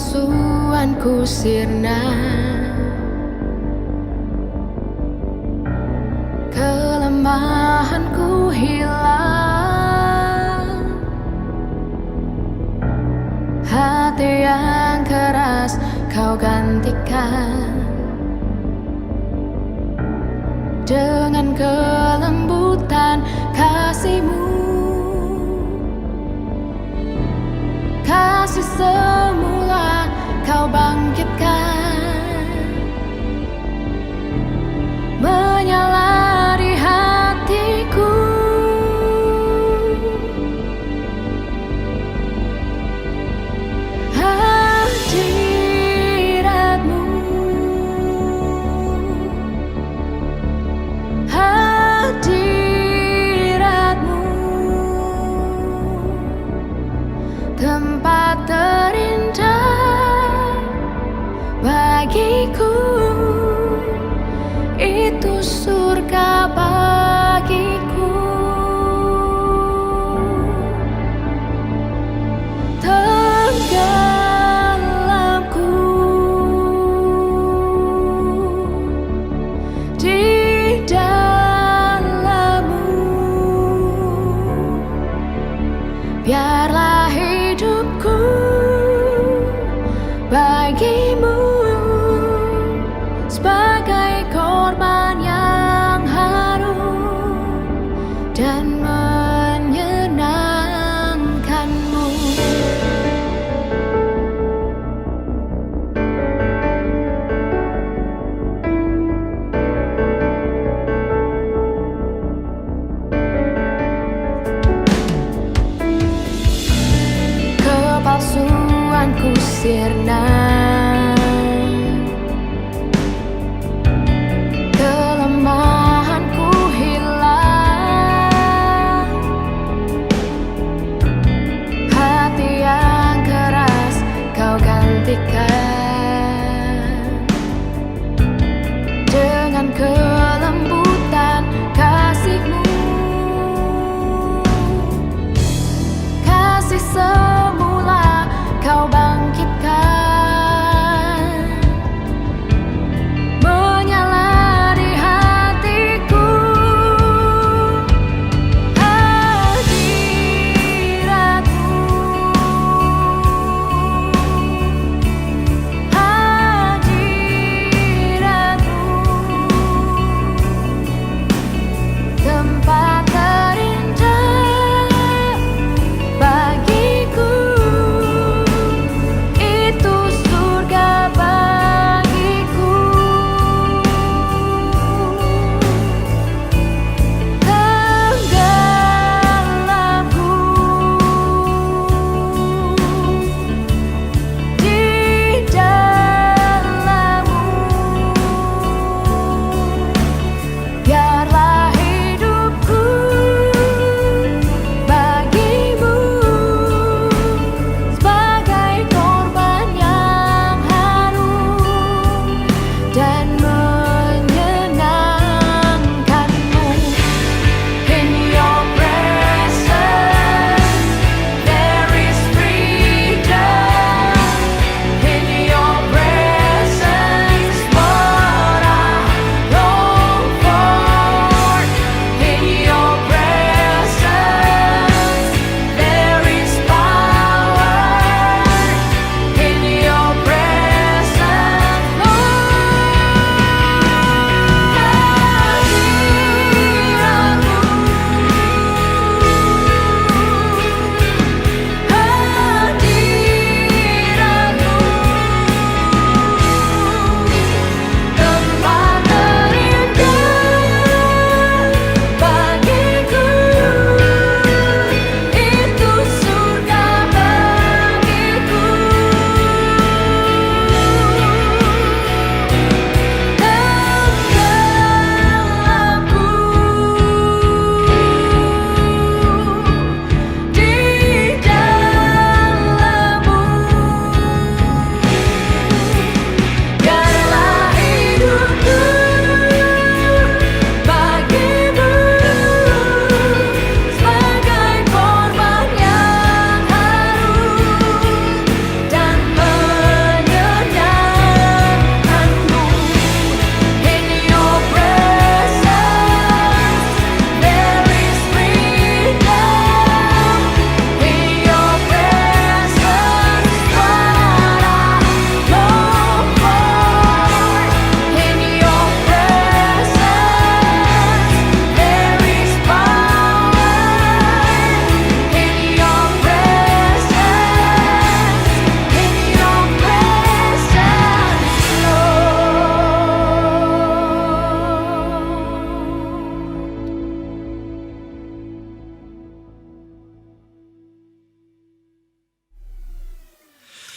kepalsuanku sirna, kelemahanku hilang, hati yang keras kau gantikan dengan kelembutan kasih-Mu. Kasih semula kau bangkitkan, menyala di hatiku. Hadirat-Mu, hadirat-Mu, tempat terindah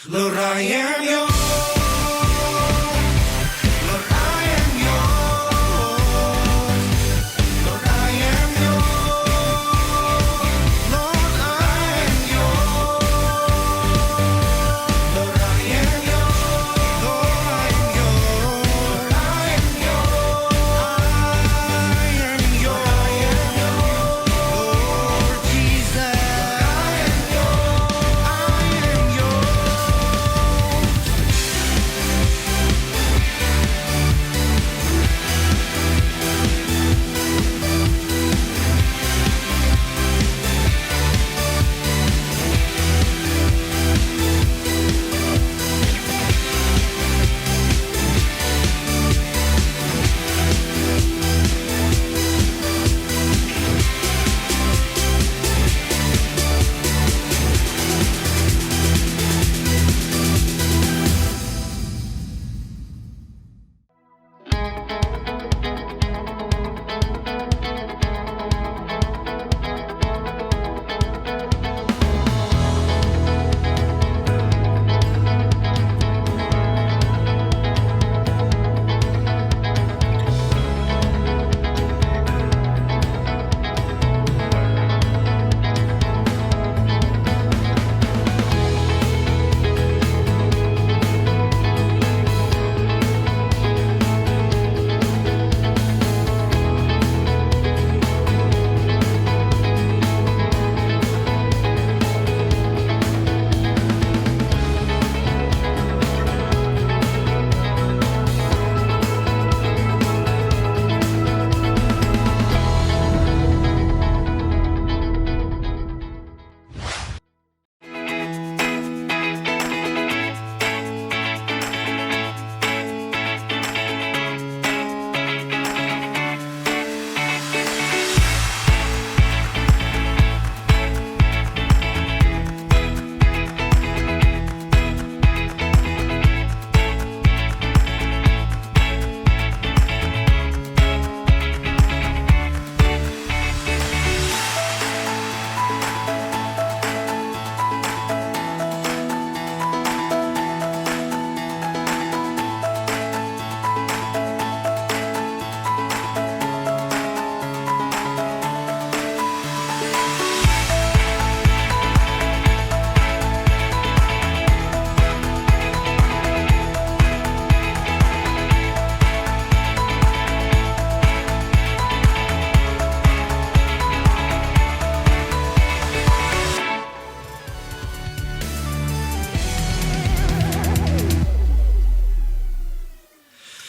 Lord, I am yours. Lord, I am yours. Lord, I am yours. Lord, I am yours. Lord, I am yours. Lord, I am yours. I am yours. I am yours. Lord Jesus, I am yours.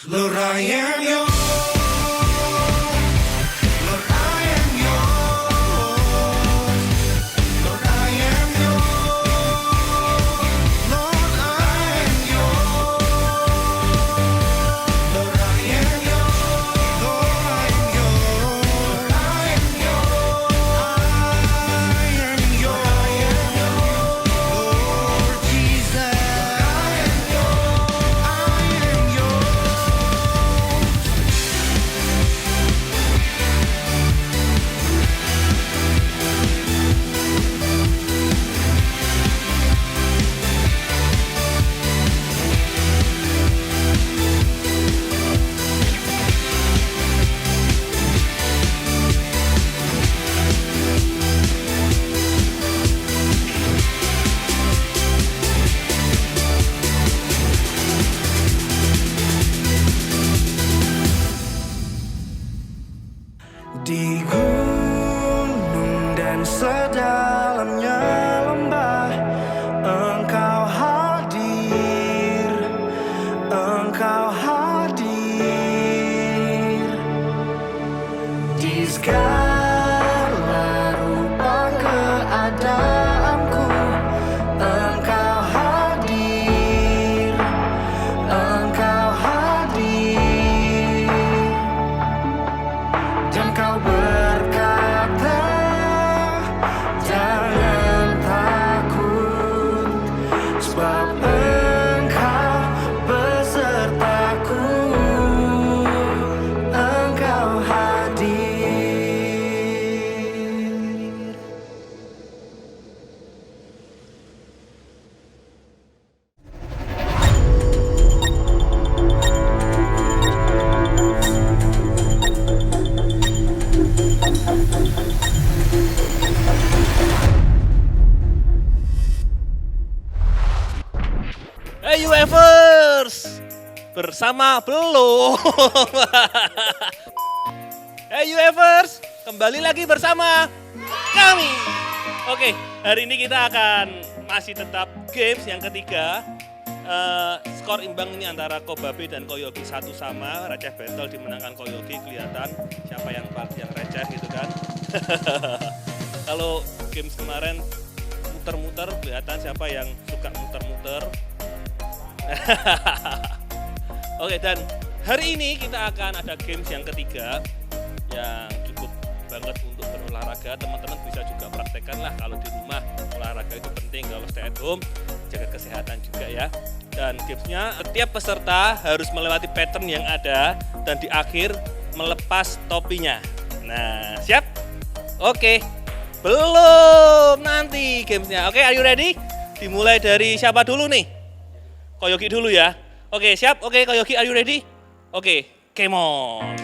Lord, I am yours. Lord, I am yours. Lord, I am yours. Lord, I am yours. Lord, I am yours. Lord, I am yours. I am yours. I am yours. Lord Jesus, I am yours. Di gunung dan sedalamnya lembah, Engkau hadir, Engkau hadir. Di segala rupa keadaanku, Engkau hadir, Engkau hadir. Dan kau berkata, jangan takut, sebab Engkau besertaku, Engkau hadir. Hey UFers, bersama belum. Hey UFers, kembali lagi bersama kami. Oke, hari ini kita akan masih tetap games yang ketiga. Skor imbang ini antara Kobabe dan Koyogi 1 sama. Receh battle dimenangkan Koyogi, kelihatan siapa yang receh gitu kan. Kalau games kemarin muter-muter, kelihatan siapa yang suka muter-muter. Oke, dan hari ini kita akan ada games yang ketiga yang cukup banget untuk berolahraga. Teman-teman bisa juga praktekkan lah kalau di rumah. Olahraga itu penting, kalau stay at home jaga kesehatan juga ya. Dan gamesnya setiap peserta harus melewati pattern yang ada dan di akhir melepas topinya. Nah, siap? Oke. Belum, nanti gamesnya. Oke, are you ready? Dimulai dari siapa dulu nih? Koyogi dulu ya. Oke, siap? Oke, Koyogi, are you ready? Oke, come on.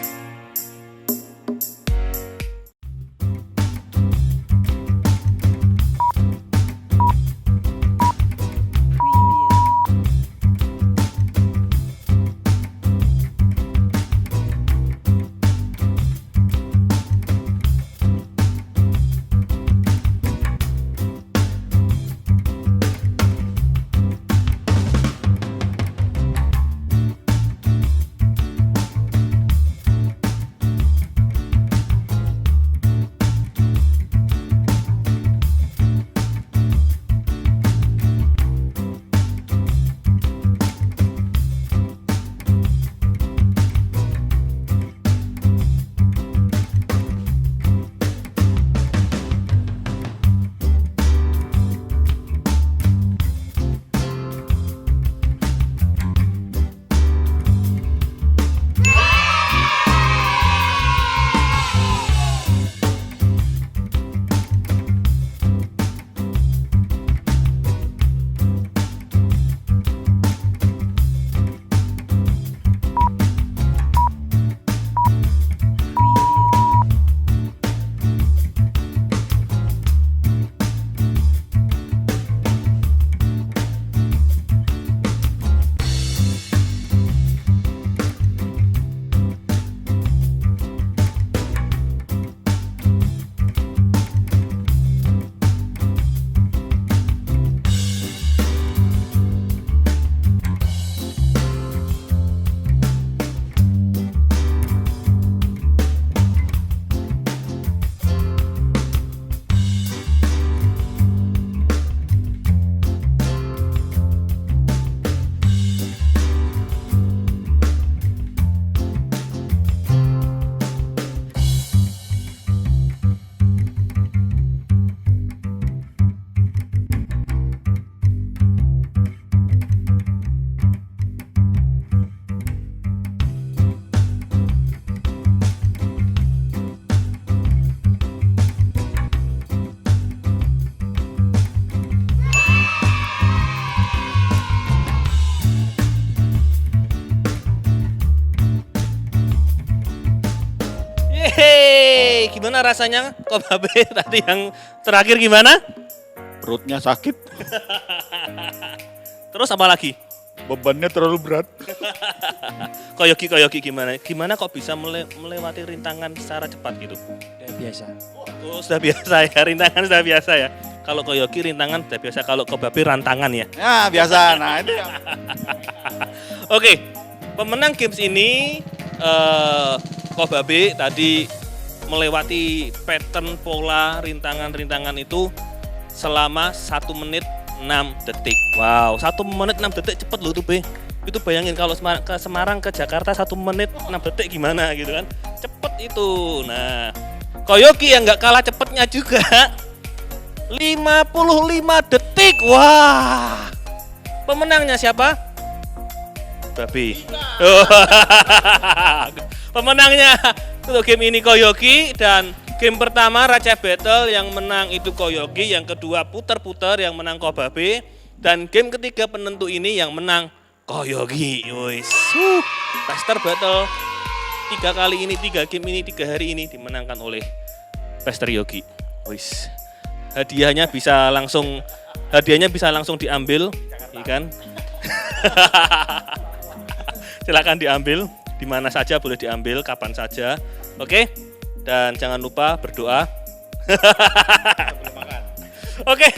Yeay, gimana rasanya Kobabe tadi yang terakhir gimana? Perutnya sakit, Terus apa lagi? bebannya terlalu berat. Koyogi gimana? Gimana kok bisa melewati rintangan secara cepat gitu? Ya, biasa. Oh, sudah biasa ya, rintangan sudah biasa ya. Kalau Koyogi rintangan sudah biasa, kalau Kobabe rantangan ya. Ya biasa, nah itu yang Oke, pemenang games ini Kobabe tadi melewati pattern pola rintangan-rintangan itu selama 1 menit 6 detik. Wow, 1 menit 6 detik cepet loh tuh Be. Itu bayangin kalau ke Semarang ke Jakarta 1 menit 6 detik gimana gitu kan. Cepet itu. Nah, Koyogi yang nggak kalah cepetnya juga 55 detik. Wah, pemenangnya siapa? Babi. Pemenangnya untuk game ini Koyogi, dan game pertama Receh Battle yang menang itu Koyogi, yang kedua puter-puter yang menang Kobabe, dan game ketiga penentu ini yang menang Koyogi. Wis. Pester Battle 3 kali ini, 3 game ini, 3 hari ini dimenangkan oleh Pester Yogi. Wis. Hadiahnya bisa langsung diambil, ya kan? Silakan diambil, di mana saja boleh diambil, kapan saja. Oke, dan jangan lupa berdoa. Oke,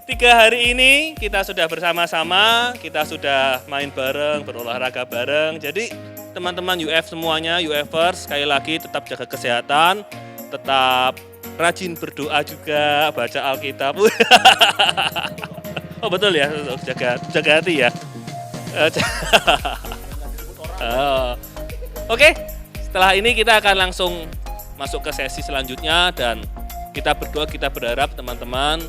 3 hari ini kita sudah bersama-sama, kita sudah main bareng, berolahraga bareng. Jadi teman-teman UF semuanya, UFers, sekali lagi tetap jaga kesehatan, tetap rajin berdoa juga, baca Alkitab. Oh betul ya, jaga hati ya. Oke, setelah ini kita akan langsung masuk ke sesi selanjutnya dan kita berdoa, kita berharap teman-teman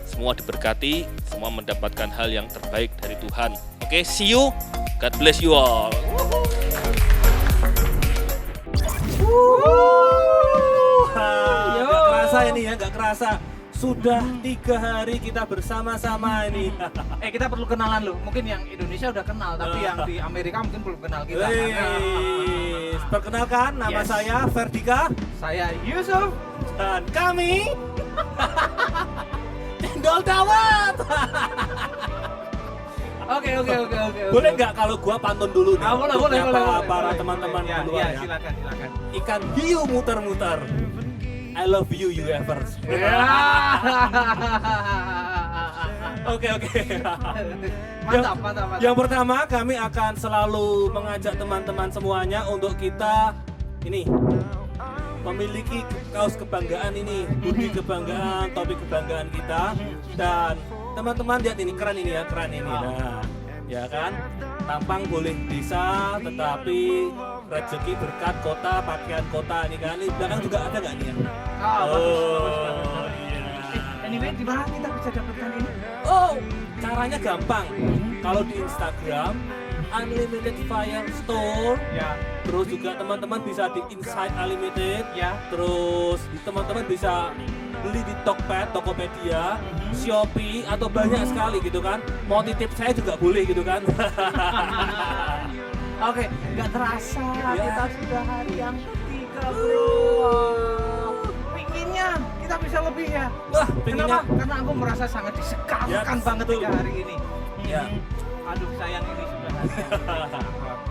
semua diberkati, semua mendapatkan hal yang terbaik dari Tuhan. Oke, see you, God bless you all. Gak kerasa ini ya, gak kerasa. Sudah 3 hari kita bersama-sama ini. Kita perlu kenalan loh. Mungkin yang Indonesia udah kenal, tapi yang di Amerika mungkin belum kenal kita. Perkenalkan, nama Yes. saya Ferdika Saya Yusuf. dan kami Cendol Dawet. Oke. Boleh nggak kalau gua pantun dulu nih? Boleh. Menyapa para teman-teman di luar ya. Silakan. Ikan hiu muter-muter. I love you UFers. Oke. Mantap. Yang pertama kami akan selalu mengajak teman-teman semuanya untuk kita ini memiliki kaos kebanggaan ini, hoodie kebanggaan, topi kebanggaan kita. Dan teman-teman lihat ini keren ini. Nah, ya kan? Tampang boleh bisa, tetapi rezeki berkat kota, pakaian kota ini kan. Di belakang juga ada nggak nih ya? Bagus. Iya. Anyway, di mana kita bisa dapatkan ini? Oh, caranya gampang. Kalau di Instagram, Unlimited Fire Store. Ya. Terus juga teman-teman bisa di Inside Unlimited. Ya. Terus teman-teman bisa beli di Tokped, Tokopedia, Shopee atau banyak sekali gitu kan. Mau titip saya juga boleh gitu kan. Oke, nggak terasa Ya. kita sudah hari yang ketiga, bro. Pinginnya kita bisa lebih ya. Wah, pengennya. Kenapa? Karena aku merasa sangat disekamkan Ya, banget betul. 3 hari ini. Ya. Aduh sayang ini sudah hari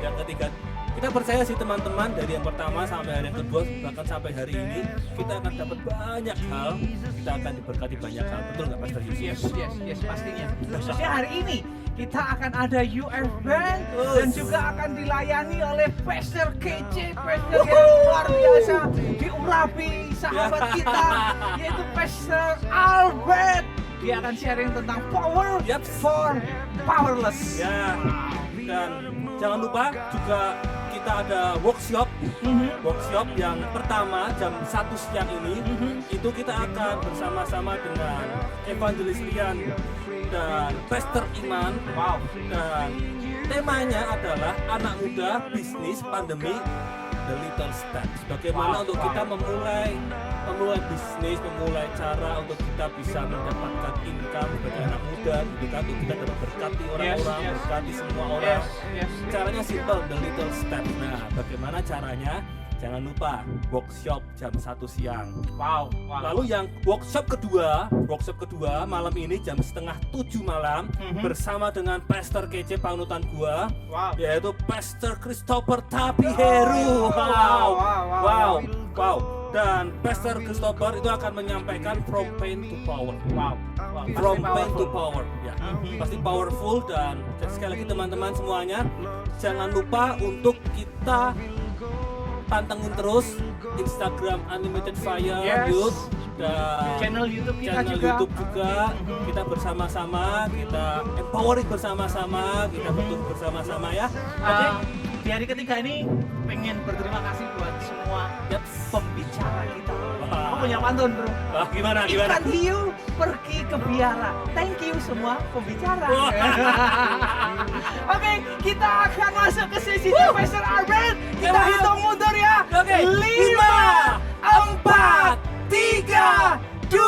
Yang ketiga, kita percaya sih teman-teman, dari yang pertama sampai hari yang kedua, bahkan sampai hari ini kita akan dapat banyak hal, kita akan diberkati banyak hal. Betul nggak Pastor Yusuf? Yes, pastinya. Khususnya hari ini kita akan ada UF Band dan juga akan dilayani oleh Pastor KC, Pastor yang luar biasa diurapi sahabat kita, yaitu Pastor Albert. Dia akan sharing tentang power for powerless. Ya, dan jangan lupa juga kita ada workshop yang pertama jam 1 siang ini. Itu kita akan bersama-sama dengan Evangelis Rian dan Pastor Iman. Wow. Dan temanya adalah anak muda, bisnis, pandemi, the little steps. Bagaimana untuk kita memulai bisnis, memulai cara untuk kita bisa mendapatkan income sebagai anak muda, gitu kan, untuk kita dapat berkati orang-orang, Yes. berkati semua orang. Yes. Caranya simple, the little step. Nah, bagaimana caranya? Jangan lupa workshop jam 1 siang. Wow. Lalu yang workshop kedua malam ini jam 6:30 malam bersama dengan Pastor KC panutan gua, Wow. yaitu Pastor Christopher Tapiheru. Wow. Dan Pastor Christopher itu akan menyampaikan from pain to power. Wow. From pain to power. Ya, pasti powerful. Dan sekali lagi teman-teman semuanya, jangan lupa untuk kita pantengin terus Instagram Unlimited Fire Yes. Youth dan Channel YouTube kita channel juga. YouTube juga. Kita bersama-sama, kita empowering bersama-sama, kita bentuk bersama-sama ya. Oke. Di hari ketiga ini pengen berterima kasih buat semua pembicara kita. Aku punya pantun, bro. Wah, gimana? Ikan hiu pergi ke biara. Thank you semua pembicara. Wah. Oke, kita akan masuk ke sesi Pastor Albert. Kita hitung mundur ya. Oke. 5, 4, 3, 2,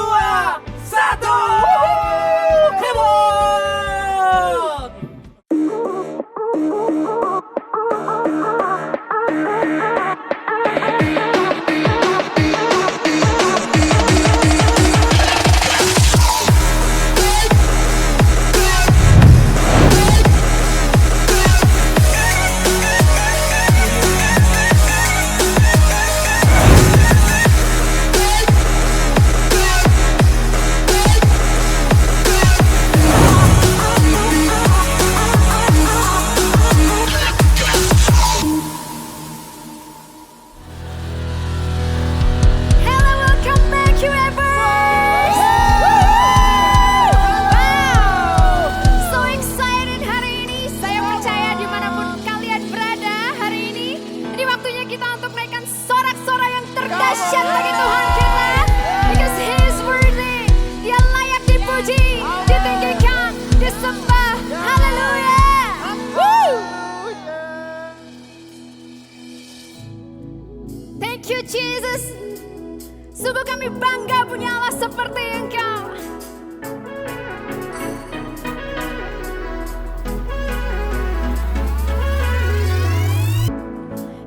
1. Come on! Sungguh kami bangga punya Allah seperti Engkau.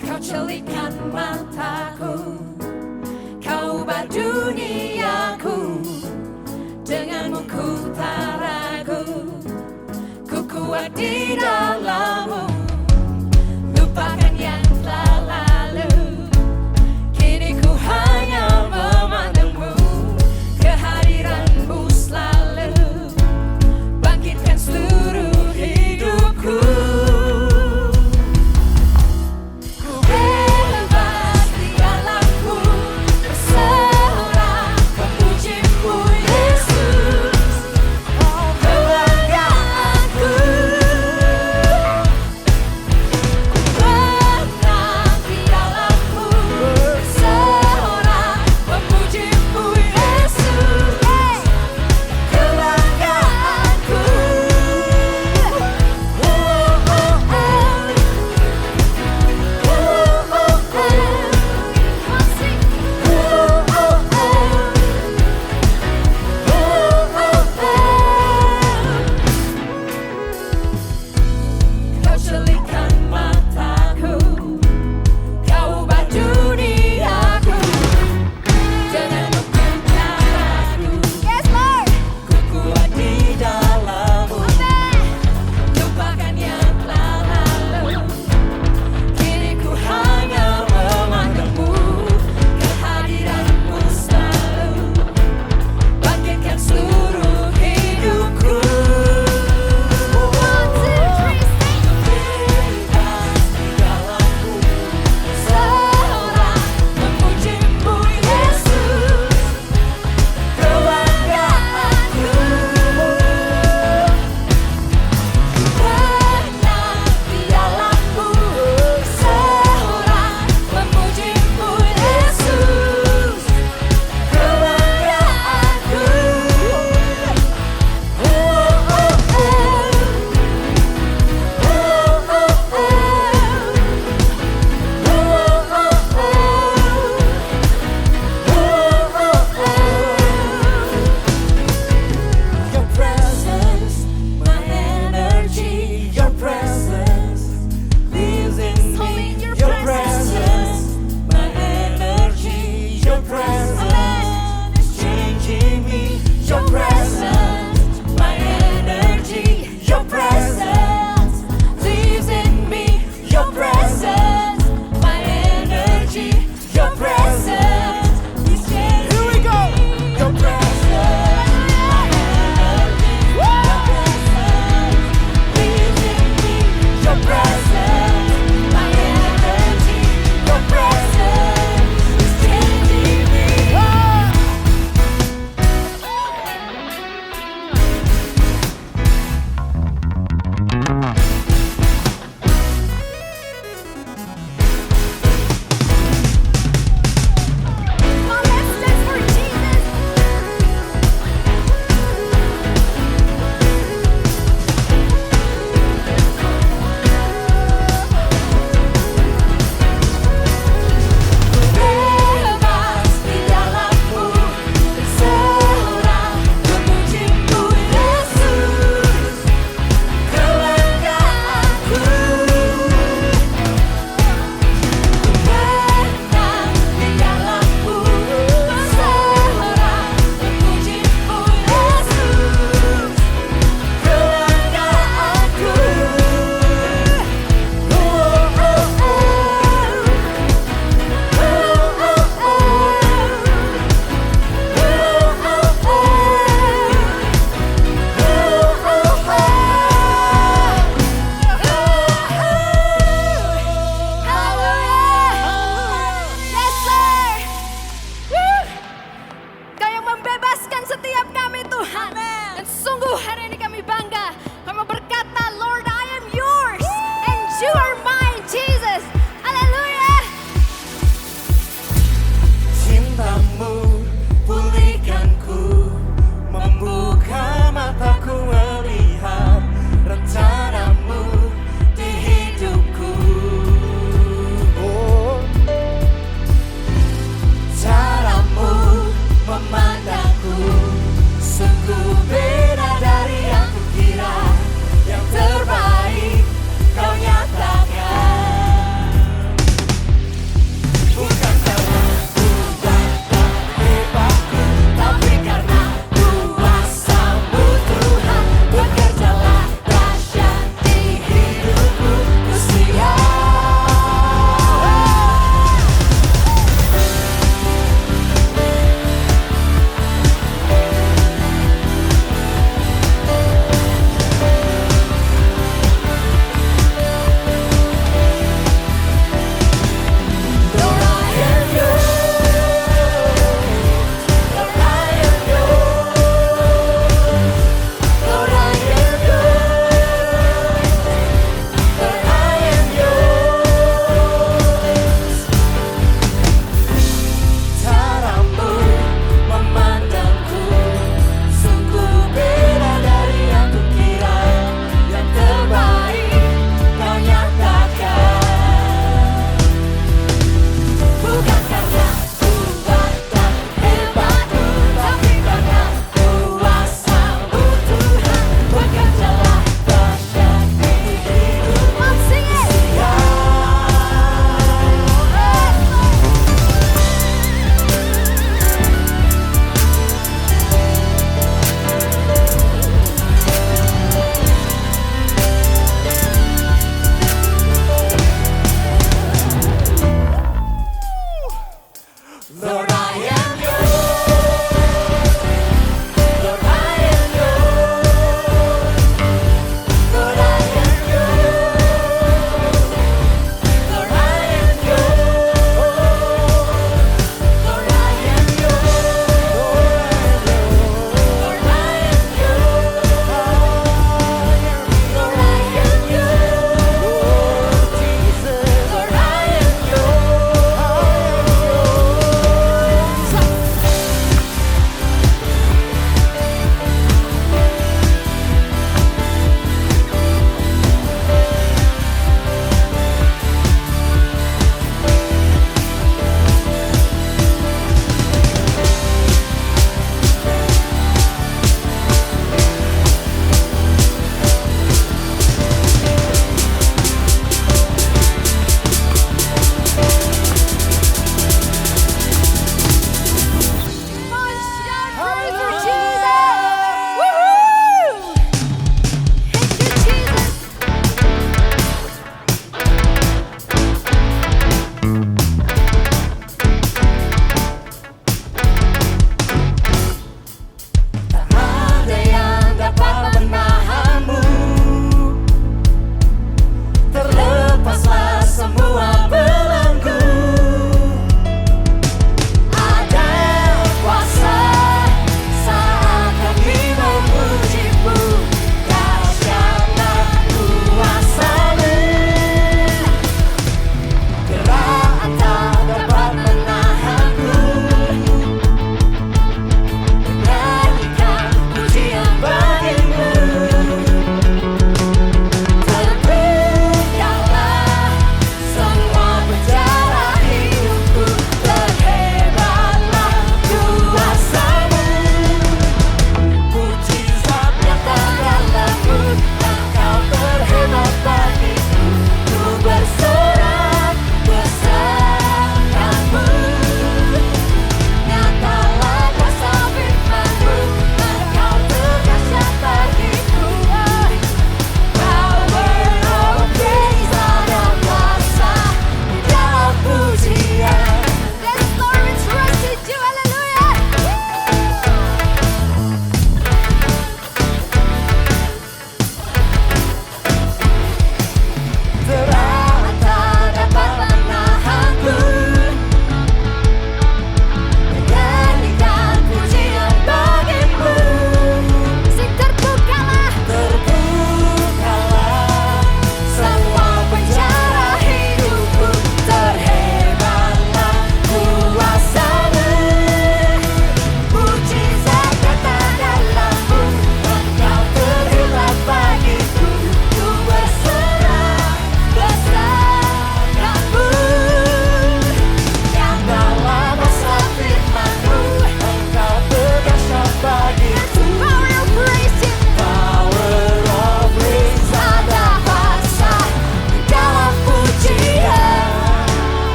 Kau celikan mataku, kau ubah duniaku. Denganmu ku tak ragu, ku kuat di dalammu. Lupakan yang telah lalu, kini ku hanya memandangmu. Kehadiranmu selalu bangkitkan seluruh hidupku. Ku bebas di dalammu, bersorak memujimu Yesus. Oh kebanggaanku,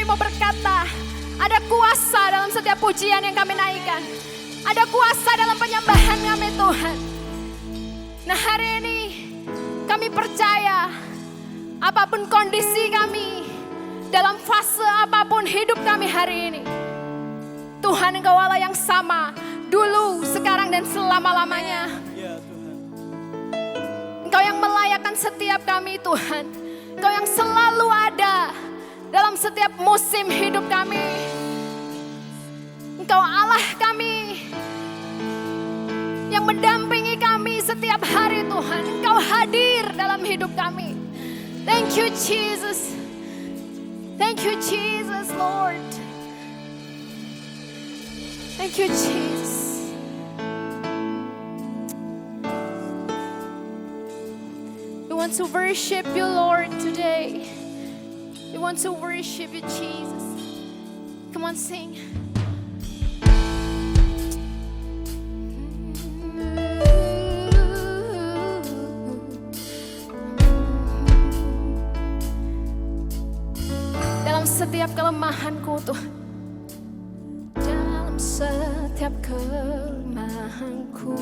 kami mau berkata, ada kuasa dalam setiap pujian yang kami naikkan. Ada kuasa dalam penyembahan kami Tuhan. Nah hari ini kami percaya apapun kondisi kami, dalam fase apapun hidup kami hari ini, Tuhan Engkau Allah yang sama, dulu, sekarang dan selama-lamanya. Engkau yang melayakkan setiap kami Tuhan. Engkau yang selalu ada dalam setiap musim hidup kami. Engkau Allah kami yang mendampingi kami setiap hari Tuhan. Engkau hadir dalam hidup kami. Thank you Jesus. Thank you Jesus Lord. Thank you Jesus. We want to worship you Lord today. We want to worship you Jesus. Come on sing. Dalam setiap kelemahanku Tuhan, dalam setiap kelemahanku,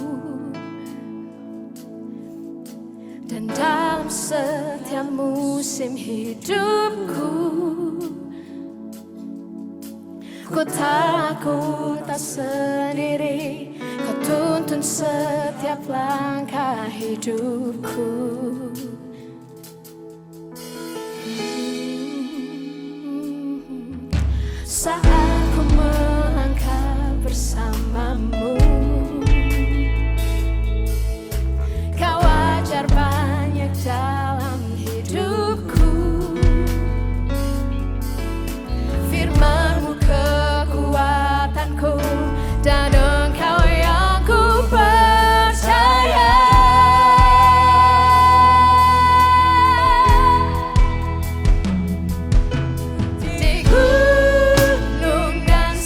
dan dalam setiap musim hidupku, ku takut tak sendiri, kau tuntun setiap langkah hidupku. Saat ku melangkah bersamamu, kau ajar banyak dalam hidupku. Firman-Mu kekuatanku, dan Engkau yang ku percaya. Di gunung dan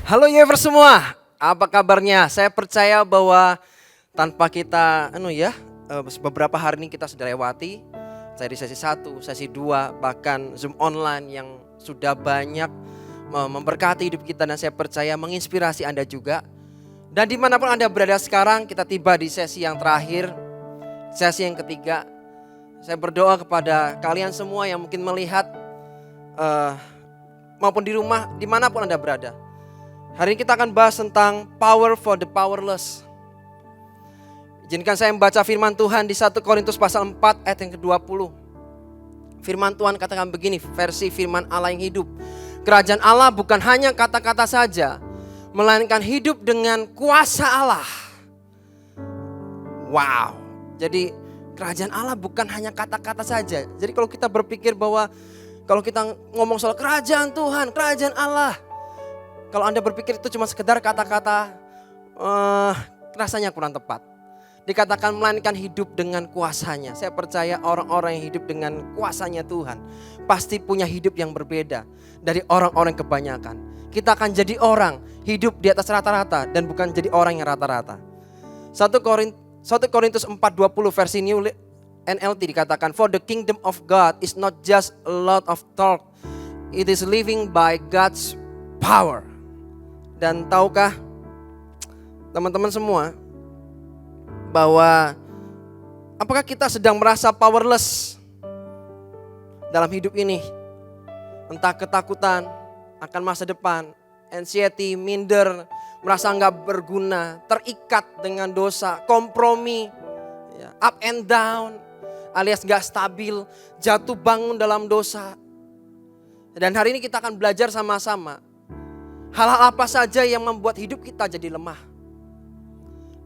Halo Universe semua, apa kabarnya? Saya percaya bahwa tanpa kita beberapa hari ini kita sudah lewati dari sesi 1, sesi 2, bahkan Zoom online yang sudah banyak memberkati hidup kita, dan saya percaya menginspirasi Anda juga. Dan dimanapun Anda berada sekarang, kita tiba di sesi yang terakhir, sesi yang ketiga. Saya berdoa kepada kalian semua yang mungkin melihat maupun di rumah, dimanapun Anda berada. Hari ini kita akan bahas tentang power for the powerless. Izinkan saya membaca firman Tuhan di 1 Korintus pasal 4 ayat yang ke-20. Firman Tuhan katakan begini, versi firman Allah yang hidup. Kerajaan Allah bukan hanya kata-kata saja, melainkan hidup dengan kuasa Allah. Wow. Jadi kerajaan Allah bukan hanya kata-kata saja. Jadi kalau kita berpikir bahwa kalau kita ngomong soal kerajaan Tuhan, kerajaan Allah, kalau Anda berpikir itu cuma sekedar kata-kata, rasanya kurang tepat. Dikatakan melainkan hidup dengan kuasanya. Saya percaya orang-orang yang hidup dengan kuasanya Tuhan pasti punya hidup yang berbeda dari orang-orang kebanyakan. Kita akan jadi orang hidup di atas rata-rata dan bukan jadi orang yang rata-rata. 1 Korintus 4:20 versi New NLT dikatakan, for the kingdom of God is not just a lot of talk, it is living by God's power. Dan tahukah teman-teman semua bahwa apakah kita sedang merasa powerless dalam hidup ini? Entah ketakutan akan masa depan, anxiety, minder, merasa nggak berguna, terikat dengan dosa, kompromi, up and down, alias nggak stabil, jatuh bangun dalam dosa. Dan hari ini kita akan belajar sama-sama hal-hal apa saja yang membuat hidup kita jadi lemah.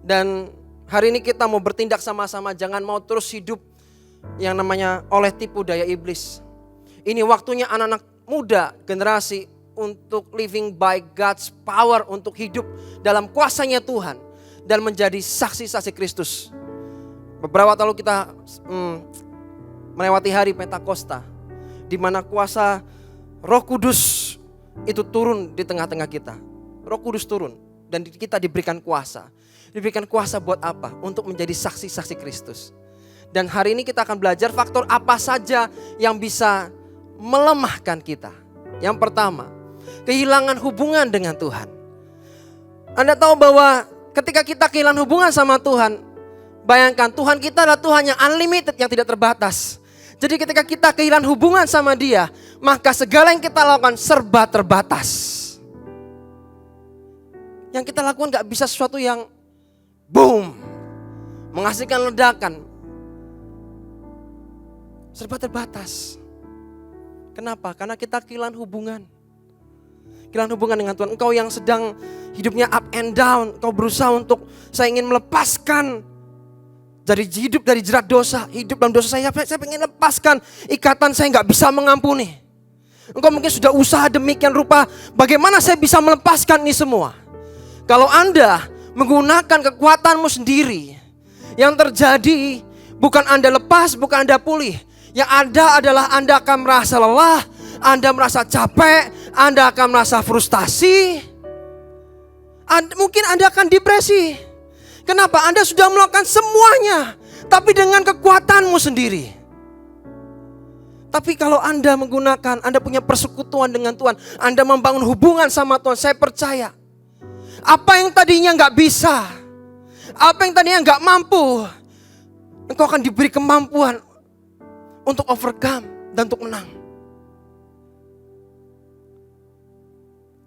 Dan hari ini kita mau bertindak sama-sama, jangan mau terus hidup yang namanya oleh tipu daya iblis. Ini waktunya anak-anak muda, generasi untuk living by God's power, untuk hidup dalam kuasanya Tuhan dan menjadi saksi-saksi Kristus. Beberapa waktu lalu kita melewati hari Pentakosta, di mana kuasa Roh Kudus itu turun di tengah-tengah kita. Roh Kudus turun dan kita diberikan kuasa. Diberikan kuasa buat apa? Untuk menjadi saksi-saksi Kristus. Dan hari ini kita akan belajar faktor apa saja yang bisa melemahkan kita. Yang pertama, kehilangan hubungan dengan Tuhan. Anda tahu bahwa ketika kita kehilangan hubungan sama Tuhan, bayangkan Tuhan kita adalah Tuhan yang unlimited, yang tidak terbatas. Jadi ketika kita kehilangan hubungan sama Dia, maka segala yang kita lakukan serba terbatas. Yang kita lakukan gak bisa sesuatu yang boom, menghasilkan ledakan. Serba terbatas. Kenapa? Karena kita kehilangan hubungan. Kehilangan hubungan dengan Tuhan. Engkau yang sedang hidupnya up and down, engkau berusaha untuk, saya ingin melepaskan dari hidup dari jerat dosa, hidup dalam dosa saya pengen lepaskan ikatan, saya gak bisa mengampuni. Engkau mungkin sudah usaha demikian rupa, bagaimana saya bisa melepaskan ini semua? Kalau Anda menggunakan kekuatanmu sendiri, yang terjadi bukan Anda lepas, bukan Anda pulih. Yang ada adalah Anda akan merasa lelah, Anda merasa capek, Anda akan merasa frustasi, mungkin Anda akan depresi. Kenapa? Anda sudah melakukan semuanya, tapi dengan kekuatanmu sendiri. Tapi kalau Anda menggunakan, Anda punya persekutuan dengan Tuhan, Anda membangun hubungan sama Tuhan, saya percaya apa yang tadinya gak bisa, apa yang tadinya gak mampu, engkau akan diberi kemampuan untuk overcome dan untuk menang.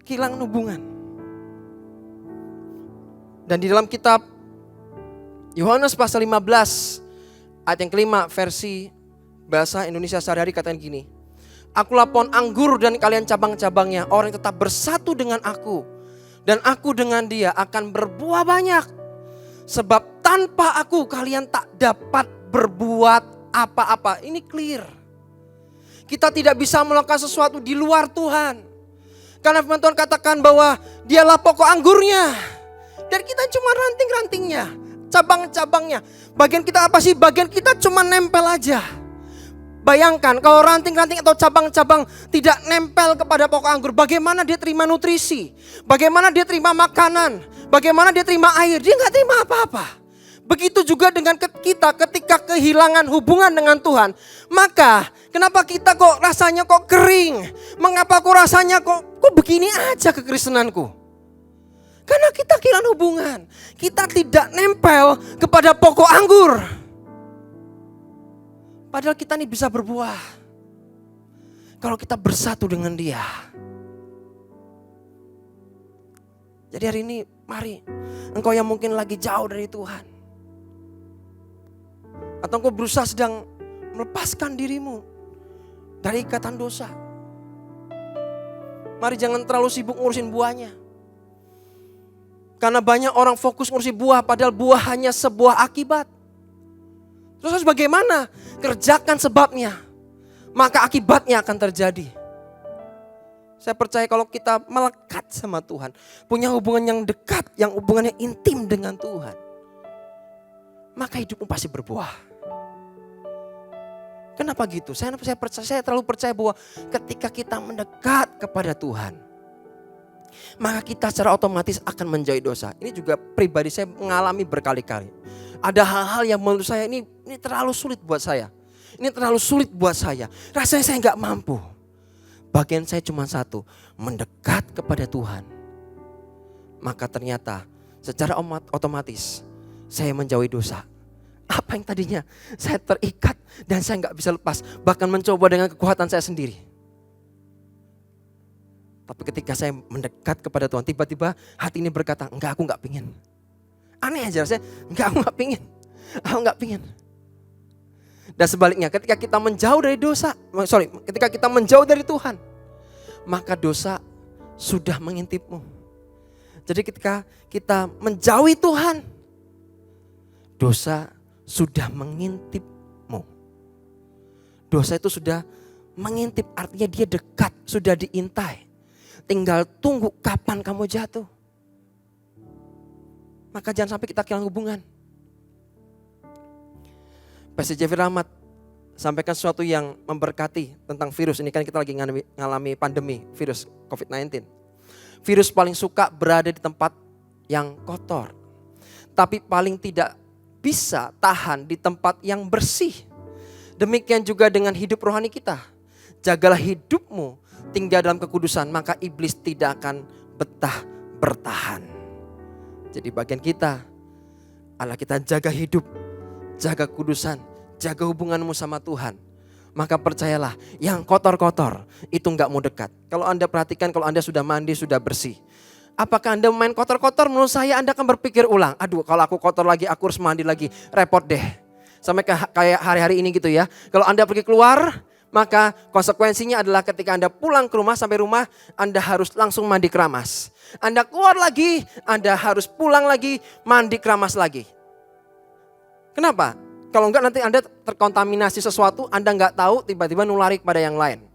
Kehilangan hubungan. Dan di dalam kitab Yohanes pasal 15 ayat yang kelima versi bahasa Indonesia sehari-hari katakan gini, akulah pohon anggur dan kalian cabang-cabangnya, orang yang tetap bersatu dengan aku dan aku dengan dia akan berbuah banyak. Sebab tanpa aku kalian tak dapat berbuat apa-apa. Ini clear. Kita tidak bisa melakukan sesuatu di luar Tuhan. Karena firman Tuhan katakan bahwa dialah pokok anggurnya dan kita cuma ranting-rantingnya, cabang-cabangnya. Bagian kita apa sih? Bagian kita cuma nempel aja. Bayangkan kalau ranting-ranting atau cabang-cabang tidak nempel kepada pokok anggur, bagaimana dia terima nutrisi? Bagaimana dia terima makanan? Bagaimana dia terima air? Dia nggak terima apa-apa. Begitu juga dengan kita ketika kehilangan hubungan dengan Tuhan. Maka kenapa kita kok rasanya kok kering? Mengapa kok rasanya kok begini aja kekristenanku? Karena kita kehilangan hubungan. Kita tidak nempel kepada pokok anggur. Padahal kita ini bisa berbuah. Kalau kita bersatu dengan Dia. Jadi hari ini mari engkau yang mungkin lagi jauh dari Tuhan. Atau engkau berusaha sedang melepaskan dirimu dari ikatan dosa. Mari jangan terlalu sibuk ngurusin buahnya. Karena banyak orang fokus ngurusin buah, padahal buah hanya sebuah akibat. Terus harus bagaimana? Kerjakan sebabnya, maka akibatnya akan terjadi. Saya percaya kalau kita melekat sama Tuhan, punya hubungan yang dekat, yang hubungannya intim dengan Tuhan, maka hidupmu pasti berbuah. Kenapa gitu? Saya terlalu percaya bahwa ketika kita mendekat kepada Tuhan, maka kita secara otomatis akan menjauhi dosa. Ini juga pribadi saya mengalami berkali-kali. Ada hal-hal yang menurut saya ini terlalu sulit buat saya. Ini terlalu sulit buat saya. Rasanya saya nggak mampu. Bagian saya cuma satu, mendekat kepada Tuhan. Maka ternyata secara otomatis saya menjauhi dosa. Apa yang tadinya saya terikat dan saya nggak bisa lepas, bahkan mencoba dengan kekuatan saya sendiri. Tapi ketika saya mendekat kepada Tuhan, tiba-tiba hati ini berkata, enggak, aku nggak pingin. Aneh aja rasanya, enggak, aku nggak pingin. Dan sebaliknya, ketika kita menjauh dari ketika kita menjauh dari Tuhan, maka dosa sudah mengintipmu. Jadi ketika kita menjauhi Tuhan, dosa sudah mengintipmu. Dosa itu sudah mengintip, artinya dia dekat, sudah diintai. Tinggal tunggu kapan kamu jatuh. Maka jangan sampai kita kehilangan hubungan. Pastor Jeffrey Rahmat sampaikan sesuatu yang memberkati tentang virus. Ini kan kita lagi ngalami pandemi virus COVID-19. Virus paling suka berada di tempat yang kotor. Tapi paling tidak bisa tahan di tempat yang bersih. Demikian juga dengan hidup rohani kita. Jagalah hidupmu tinggal dalam kekudusan, maka iblis tidak akan betah bertahan. Jadi bagian kita adalah kita jaga hidup, jaga kudusan, jaga hubunganmu sama Tuhan. Maka percayalah, yang kotor-kotor itu gak mau dekat. Kalau Anda perhatikan, kalau Anda sudah mandi, sudah bersih. Apakah Anda main kotor-kotor? Menurut saya Anda akan berpikir ulang. Aduh, kalau aku kotor lagi, aku harus mandi lagi. Repot deh. Sampai kayak hari-hari ini gitu ya. Kalau Anda pergi keluar, maka konsekuensinya adalah ketika Anda pulang ke rumah, sampai rumah, Anda harus langsung mandi keramas. Anda keluar lagi, Anda harus pulang lagi, mandi keramas lagi. Kenapa? Kalau enggak nanti Anda terkontaminasi sesuatu, Anda enggak tahu, tiba-tiba nulari kepada yang lain.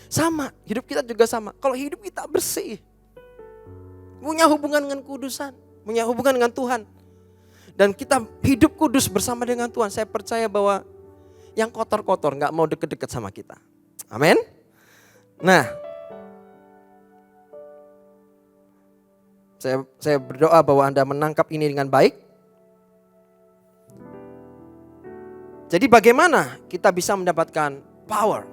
Sama, hidup kita juga sama. Kalau hidup kita bersih, punya hubungan dengan kudusan, punya hubungan dengan Tuhan. Dan kita hidup kudus bersama dengan Tuhan. Saya percaya bahwa yang kotor-kotor gak mau deket-deket sama kita. Amin. Nah, saya berdoa bahwa Anda menangkap ini dengan baik. Jadi bagaimana kita bisa mendapatkan power?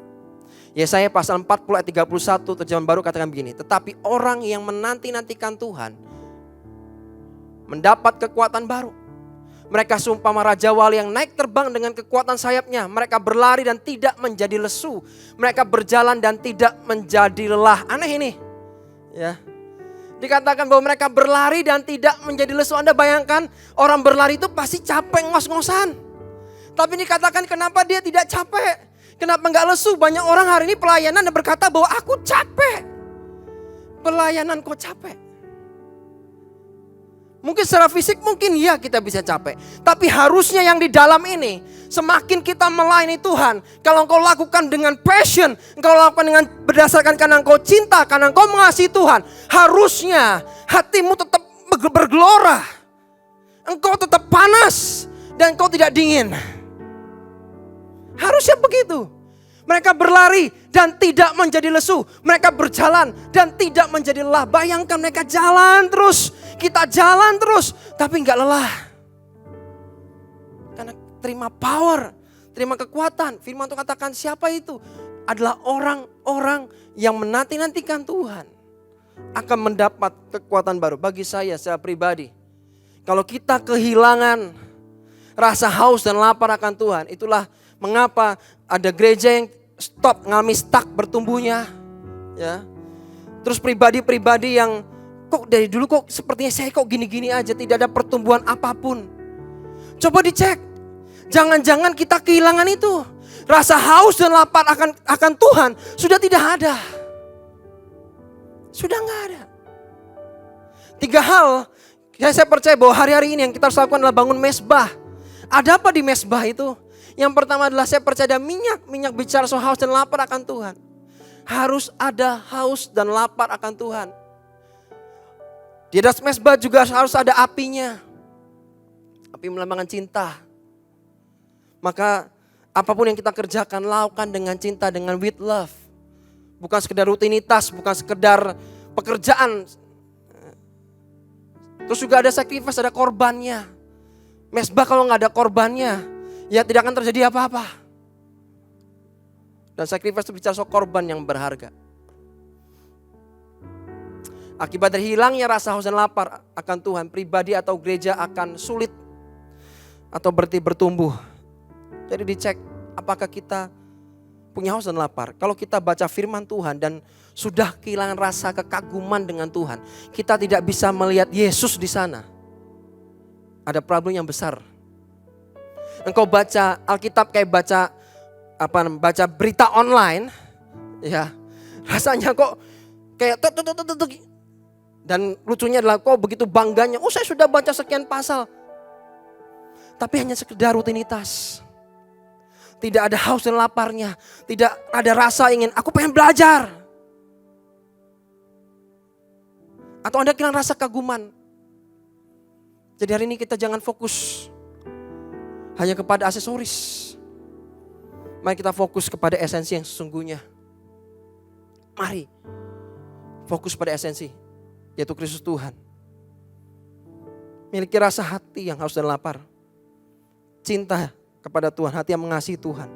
Yesaya pasal 40 ayat 31 terjemahan baru katakan begini. Tetapi orang yang menanti-nantikan Tuhan mendapat kekuatan baru. Mereka seumpama raja wali yang naik terbang dengan kekuatan sayapnya. Mereka berlari dan tidak menjadi lesu. Mereka berjalan dan tidak menjadi lelah. Aneh ini. Ya. Dikatakan bahwa mereka berlari dan tidak menjadi lesu. Anda bayangkan orang berlari itu pasti capek ngos-ngosan. Tapi dikatakan kenapa dia tidak capek? Kenapa enggak lesu? Banyak orang hari ini pelayanan dan berkata bahwa aku capek. Pelayanan kok capek? Mungkin secara fisik mungkin ya kita bisa capek. Tapi harusnya yang di dalam ini, semakin kita melayani Tuhan, kalau engkau lakukan dengan passion, engkau lakukan dengan berdasarkan karena engkau cinta, karena engkau mengasihi Tuhan, harusnya hatimu tetap bergelora. Engkau tetap panas dan engkau tidak dingin. Harusnya begitu. Mereka berlari dan tidak menjadi lesu. Mereka berjalan dan tidak menjadi lelah. Bayangkan mereka jalan terus. Kita jalan terus. Tapi nggak lelah. Karena terima power. Terima kekuatan. Firman Tuhan katakan siapa itu? Adalah orang-orang yang menanti-nantikan Tuhan. Akan mendapat kekuatan baru. Bagi saya secara pribadi. Kalau kita kehilangan rasa haus dan lapar akan Tuhan. Itulah mengapa ada gereja yang ngalami stuck bertumbuhnya, ya. Terus pribadi-pribadi yang kok dari dulu kok sepertinya saya kok gini-gini aja, tidak ada pertumbuhan apapun. Coba dicek, jangan-jangan kita kehilangan itu. Rasa haus dan lapar akan Tuhan sudah tidak ada. Sudah nggak ada. 3 hal saya percaya bahwa hari-hari ini yang kita harus lakukan adalah bangun mesbah. Ada apa di mesbah itu? Yang pertama adalah saya percaya ada minyak bicara soal haus dan lapar akan Tuhan. Harus ada haus dan lapar akan Tuhan. Di atas mesbah juga harus ada apinya. Api melambangkan cinta. Maka apapun yang kita kerjakan, lakukan dengan cinta, dengan with love. Bukan sekedar rutinitas, bukan sekedar pekerjaan. Terus juga ada sacrifice, ada korbannya. Mesbah kalau nggak ada korbannya, ya tidak akan terjadi apa-apa. Dan sacrifice itu bicara soal korban yang berharga. Akibat dari hilangnya rasa haus dan lapar akan Tuhan, pribadi atau gereja akan sulit atau berhenti bertumbuh. Jadi dicek apakah kita punya haus dan lapar. Kalau kita baca firman Tuhan dan sudah kehilangan rasa kekaguman dengan Tuhan, kita tidak bisa melihat Yesus di sana. Ada problem yang besar. Engkau baca Alkitab kayak baca berita online, ya rasanya kok kayak dan lucunya adalah kok begitu bangganya, oh saya sudah baca sekian pasal, tapi hanya sekedar rutinitas, tidak ada haus dan laparnya, tidak ada rasa ingin aku pengen belajar, atau Anda kehilangan rasa kaguman. Jadi hari ini kita jangan fokus hanya kepada aksesoris. Mari kita fokus kepada esensi yang sesungguhnya. Mari fokus pada esensi, yaitu Kristus Tuhan. Miliki rasa hati yang haus dan lapar. Cinta kepada Tuhan, hati yang mengasihi Tuhan.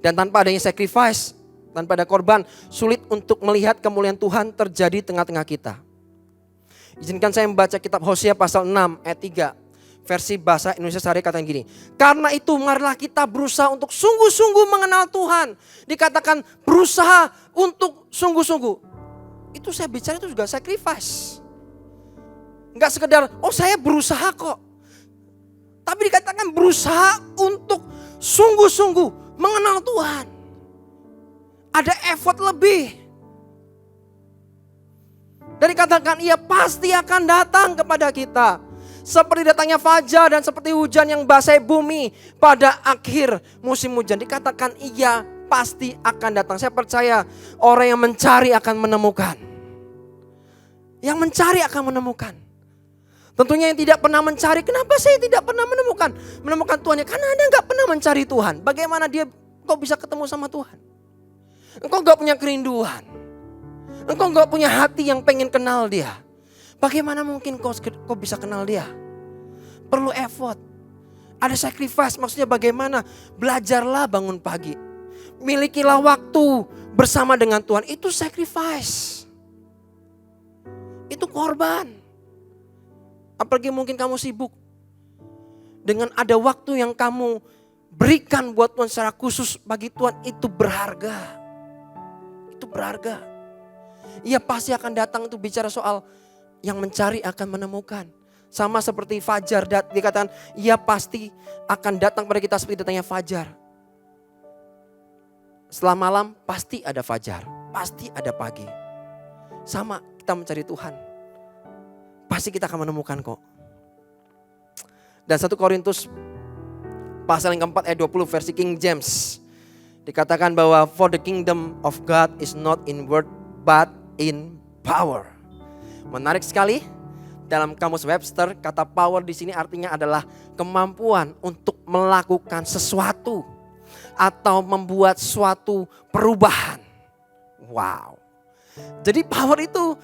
Dan tanpa adanya sacrifice, tanpa ada korban, sulit untuk melihat kemuliaan Tuhan terjadi tengah-tengah kita. Izinkan saya membaca kitab Hosea pasal 6 ayat 3. Versi bahasa Indonesia Sehari katakan gini. Karena itu marilah kita berusaha untuk sungguh-sungguh mengenal Tuhan. Dikatakan berusaha untuk sungguh-sungguh. Itu saya bicara itu juga sacrifice. Enggak sekedar oh saya berusaha kok. Tapi dikatakan berusaha untuk sungguh-sungguh mengenal Tuhan. Ada effort lebih. Dan dikatakan ia pasti akan datang kepada kita. Seperti datangnya fajar dan seperti hujan yang basahi bumi pada akhir musim hujan. Dikatakan ia pasti akan datang. Saya percaya orang yang mencari akan menemukan. Yang mencari akan menemukan. Tentunya yang tidak pernah mencari, kenapa saya tidak pernah menemukan Tuhan? Ya karena Anda gak pernah mencari Tuhan. Bagaimana kau bisa ketemu sama Tuhan? Engkau gak punya kerinduan. Engkau gak punya hati yang pengen kenal dia. Bagaimana mungkin kau bisa kenal dia? Perlu effort. Ada sacrifice, maksudnya bagaimana? Belajarlah bangun pagi. Milikilah waktu bersama dengan Tuhan. Itu sacrifice. Itu korban. Apalagi mungkin kamu sibuk. Dengan ada waktu yang kamu berikan buat Tuhan secara khusus bagi Tuhan, itu berharga. Itu berharga. Ia pasti akan datang untuk bicara soal yang mencari akan menemukan. Sama seperti fajar, dikatakan ia pasti akan datang pada kita seperti datangnya fajar. Setelah malam pasti ada fajar, pasti ada pagi. Sama kita mencari Tuhan, pasti kita akan menemukan kok. Dan 1 Korintus pasal yang keempat ayat 20 versi King James. Dikatakan bahwa for the kingdom of God is not in word but in power. Menarik sekali. Dalam kamus Webster kata power di sini artinya adalah kemampuan untuk melakukan sesuatu. atau membuat suatu perubahan. Wow. Jadi power itu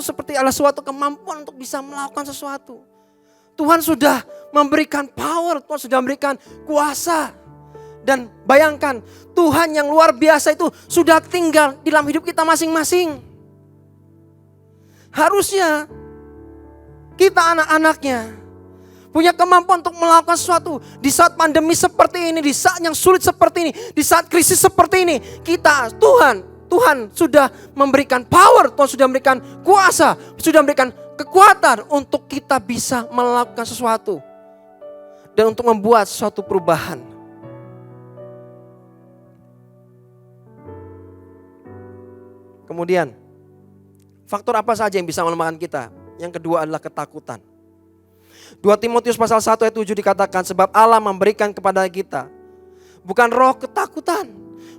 seperti adalah suatu kemampuan untuk bisa melakukan sesuatu. Tuhan sudah memberikan power, Tuhan sudah memberikan kuasa. Dan bayangkan, Tuhan yang luar biasa itu sudah tinggal di dalam hidup kita masing-masing. Harusnya kita anak-anaknya punya kemampuan untuk melakukan sesuatu. Di saat pandemi seperti ini, di saat yang sulit seperti ini, di saat krisis seperti ini, Tuhan sudah memberikan power, Tuhan sudah memberikan kuasa, sudah memberikan kekuatan untuk kita bisa melakukan sesuatu. Dan untuk membuat suatu perubahan. Kemudian, faktor apa saja yang bisa melemahkan kita? Yang kedua adalah ketakutan. 2 Timotius pasal 1 ayat 7 dikatakan, sebab Allah memberikan kepada kita bukan roh ketakutan,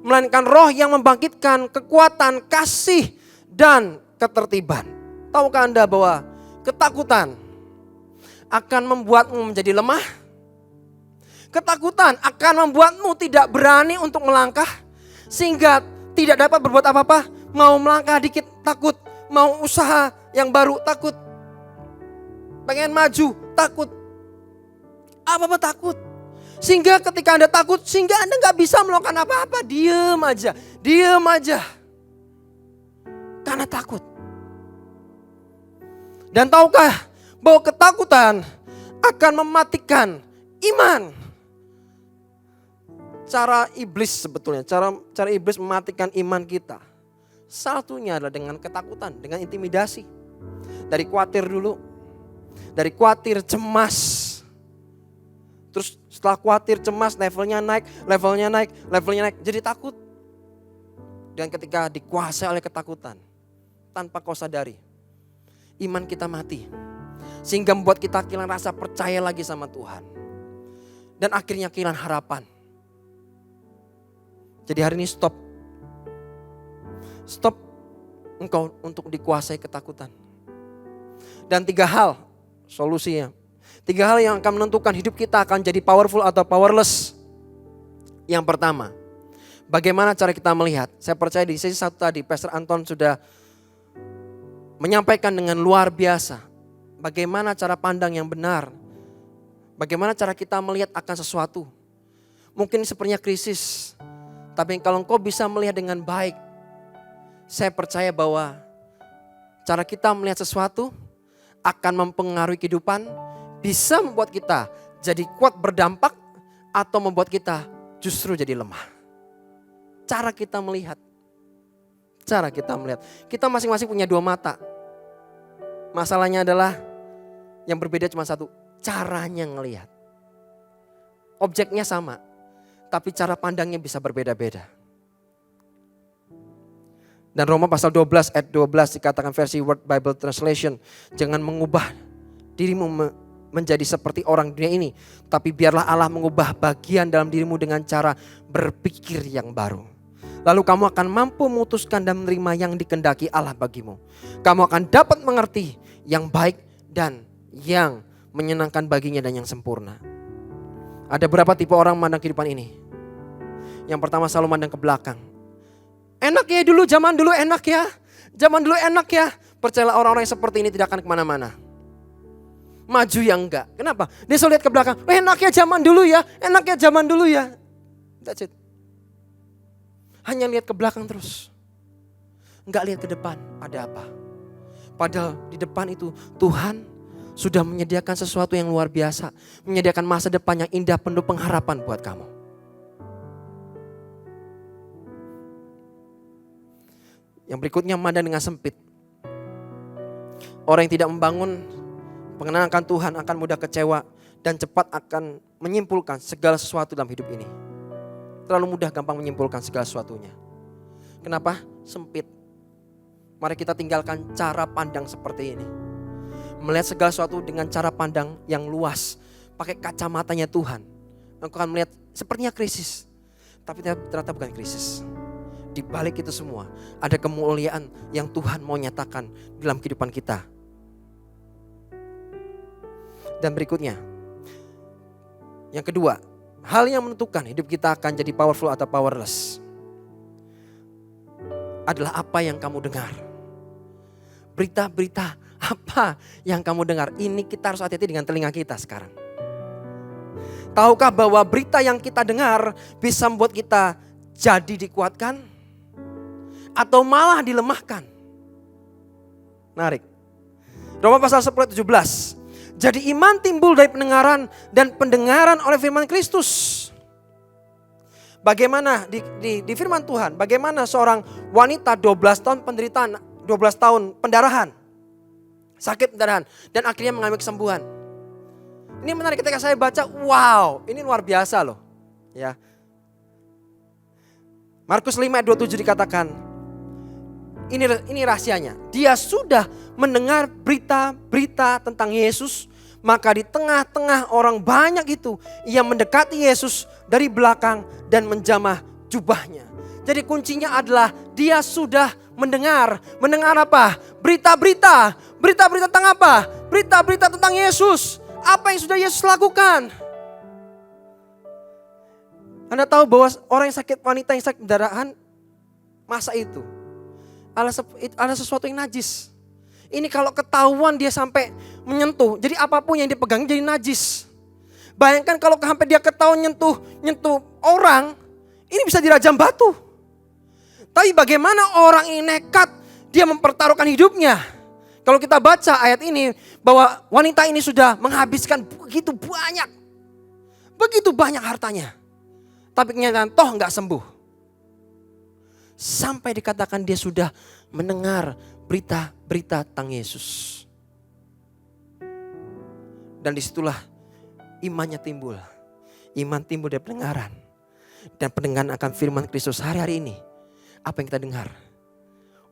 melainkan roh yang membangkitkan kekuatan, kasih, dan ketertiban. Tahukah Anda bahwa ketakutan akan membuatmu menjadi lemah? Ketakutan akan membuatmu tidak berani untuk melangkah, sehingga tidak dapat berbuat apa-apa. Mau melangkah dikit takut, mau usaha yang baru takut, pengen maju takut, apa-apa takut. Sehingga ketika Anda takut, sehingga Anda gak bisa melakukan apa-apa, diam aja. Karena takut. Dan tahukah bahwa ketakutan akan mematikan iman? Cara iblis sebetulnya, cara iblis mematikan iman kita. Satunya adalah dengan ketakutan, dengan intimidasi. Dari khawatir dulu, dari khawatir, cemas. Terus setelah khawatir, cemas, levelnya naik, jadi takut. Dan ketika dikuasai oleh ketakutan, tanpa kau sadari, iman kita mati. Sehingga membuat kita kehilangan rasa percaya lagi sama Tuhan. Dan akhirnya kehilangan harapan. Jadi hari ini stop engkau untuk dikuasai ketakutan. Dan 3 hal solusinya. 3 hal yang akan menentukan hidup kita akan jadi powerful atau powerless. Yang pertama, bagaimana cara kita melihat? Saya percaya di sesi 1 tadi Pastor Anton sudah menyampaikan dengan luar biasa. Bagaimana cara pandang yang benar. Bagaimana cara kita melihat akan sesuatu. Mungkin sepertinya krisis. Tapi kalau engkau bisa melihat dengan baik, saya percaya bahwa cara kita melihat sesuatu akan mempengaruhi kehidupan, bisa membuat kita jadi kuat berdampak atau membuat kita justru jadi lemah. Cara kita melihat. Kita masing-masing punya 2 mata. Masalahnya adalah yang berbeda cuma satu, caranya ngelihat. Objeknya sama, tapi cara pandangnya bisa berbeda-beda. Dan Roma pasal 12 ayat 12 dikatakan versi Word Bible Translation. Jangan mengubah dirimu menjadi seperti orang dunia ini. Tapi biarlah Allah mengubah bagian dalam dirimu dengan cara berpikir yang baru. Lalu kamu akan mampu memutuskan dan menerima yang dikehendaki Allah bagimu. Kamu akan dapat mengerti yang baik dan yang menyenangkan baginya dan yang sempurna. Ada berapa tipe orang memandang kehidupan ini? Yang pertama selalu memandang ke belakang. Enak ya dulu, zaman dulu enak ya. Percayalah orang-orang yang seperti ini tidak akan kemana-mana. Maju yang enggak. Kenapa? Dia selalu lihat ke belakang. Enak ya zaman dulu ya. That's it. Hanya lihat ke belakang terus. Enggak lihat ke depan, ada apa. Padahal di depan itu Tuhan sudah menyediakan sesuatu yang luar biasa. Menyediakan masa depan yang indah penuh pengharapan buat kamu. Yang berikutnya memandang dengan sempit. Orang yang tidak membangun pengenalan akan Tuhan akan mudah kecewa dan cepat akan menyimpulkan segala sesuatu dalam hidup ini. Terlalu mudah gampang menyimpulkan segala sesuatunya. Kenapa? Sempit. Mari kita tinggalkan cara pandang seperti ini. Melihat segala sesuatu dengan cara pandang yang luas. Pakai kacamatanya Tuhan. Engkau akan melihat sepertinya krisis. Tapi ternyata bukan krisis. Di balik itu semua ada kemuliaan yang Tuhan mau nyatakan dalam kehidupan kita. Dan berikutnya, yang kedua, hal yang menentukan hidup kita akan jadi powerful atau powerless adalah apa yang kamu dengar. Berita-berita apa yang kamu dengar. Ini kita harus hati-hati dengan telinga kita sekarang. Tahukah bahwa berita yang kita dengar bisa membuat kita jadi dikuatkan atau malah dilemahkan? Menarik. Roma pasal 10 ayat 17. Jadi iman timbul dari pendengaran dan pendengaran oleh firman Kristus. Bagaimana di firman Tuhan, bagaimana seorang wanita 12 tahun penderitaan, 12 tahun pendarahan, sakit pendarahan, dan akhirnya mengalami kesembuhan. Ini menarik ketika saya baca, wow, ini luar biasa loh. Ya. Markus 5 ayat 27 dikatakan, ini rahasianya. Dia sudah mendengar berita-berita tentang Yesus, maka di tengah-tengah orang banyak itu, ia mendekati Yesus dari belakang dan menjamah jubahnya. Jadi kuncinya adalah dia sudah mendengar. Mendengar apa? Berita-berita. Berita-berita tentang apa? Berita-berita tentang Yesus. Apa yang sudah Yesus lakukan? Anda tahu bahwa orang yang sakit, wanita yang sakit pendarahan, masa itu ada sesuatu yang najis. Ini kalau ketahuan dia sampai menyentuh, jadi apapun yang dipegang jadi najis. Bayangkan kalau sampai dia ketahuan nyentuh orang, ini bisa dirajam batu. Tapi bagaimana orang ini nekat, dia mempertaruhkan hidupnya. Kalau kita baca ayat ini, bahwa wanita ini sudah menghabiskan begitu banyak hartanya. Tapi kenyataan toh nggak sembuh. Sampai dikatakan dia sudah mendengar berita-berita tentang Yesus. Dan disitulah imannya timbul. Iman timbul dari pendengaran. Dan pendengaran akan firman Kristus hari-hari ini. Apa yang kita dengar?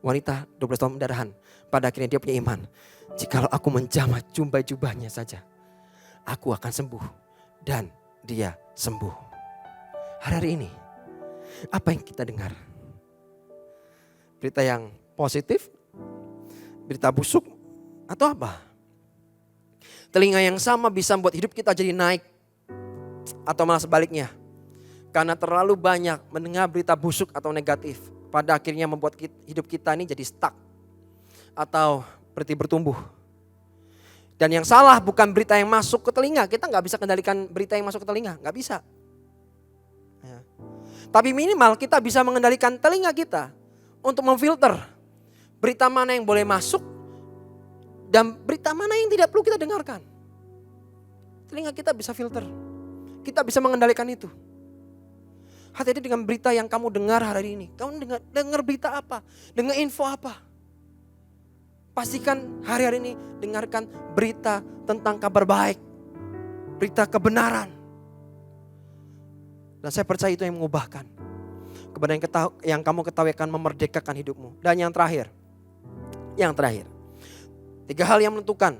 Wanita 12 tahun pendarahan. Pada akhirnya dia punya iman. Jikalau aku menjamah jubahnya saja, aku akan sembuh. Dan dia sembuh. Hari-hari ini, apa yang kita dengar? Berita yang positif? Berita busuk? Atau apa? Telinga yang sama bisa membuat hidup kita jadi naik. Atau malah sebaliknya. Karena terlalu banyak mendengar berita busuk atau negatif. Pada akhirnya membuat hidup kita ini jadi stuck. Atau berhenti bertumbuh. Dan yang salah bukan berita yang masuk ke telinga. Kita gak bisa kendalikan berita yang masuk ke telinga. Gak bisa. Ya. Tapi minimal kita bisa mengendalikan telinga kita. Untuk memfilter. Berita mana yang boleh masuk. Dan berita mana yang tidak perlu kita dengarkan. Telinga kita bisa filter. Kita bisa mengendalikan itu. Hati-hati dengan berita yang kamu dengar hari ini. Kamu dengar berita apa? Dengar info apa? Pastikan hari-hari ini dengarkan berita tentang kabar baik. Berita kebenaran. Dan saya percaya itu yang mengubahkan. Kebenaran yang kamu ketahui akan memerdekakan hidupmu. Dan yang terakhir. 3 hal yang menentukan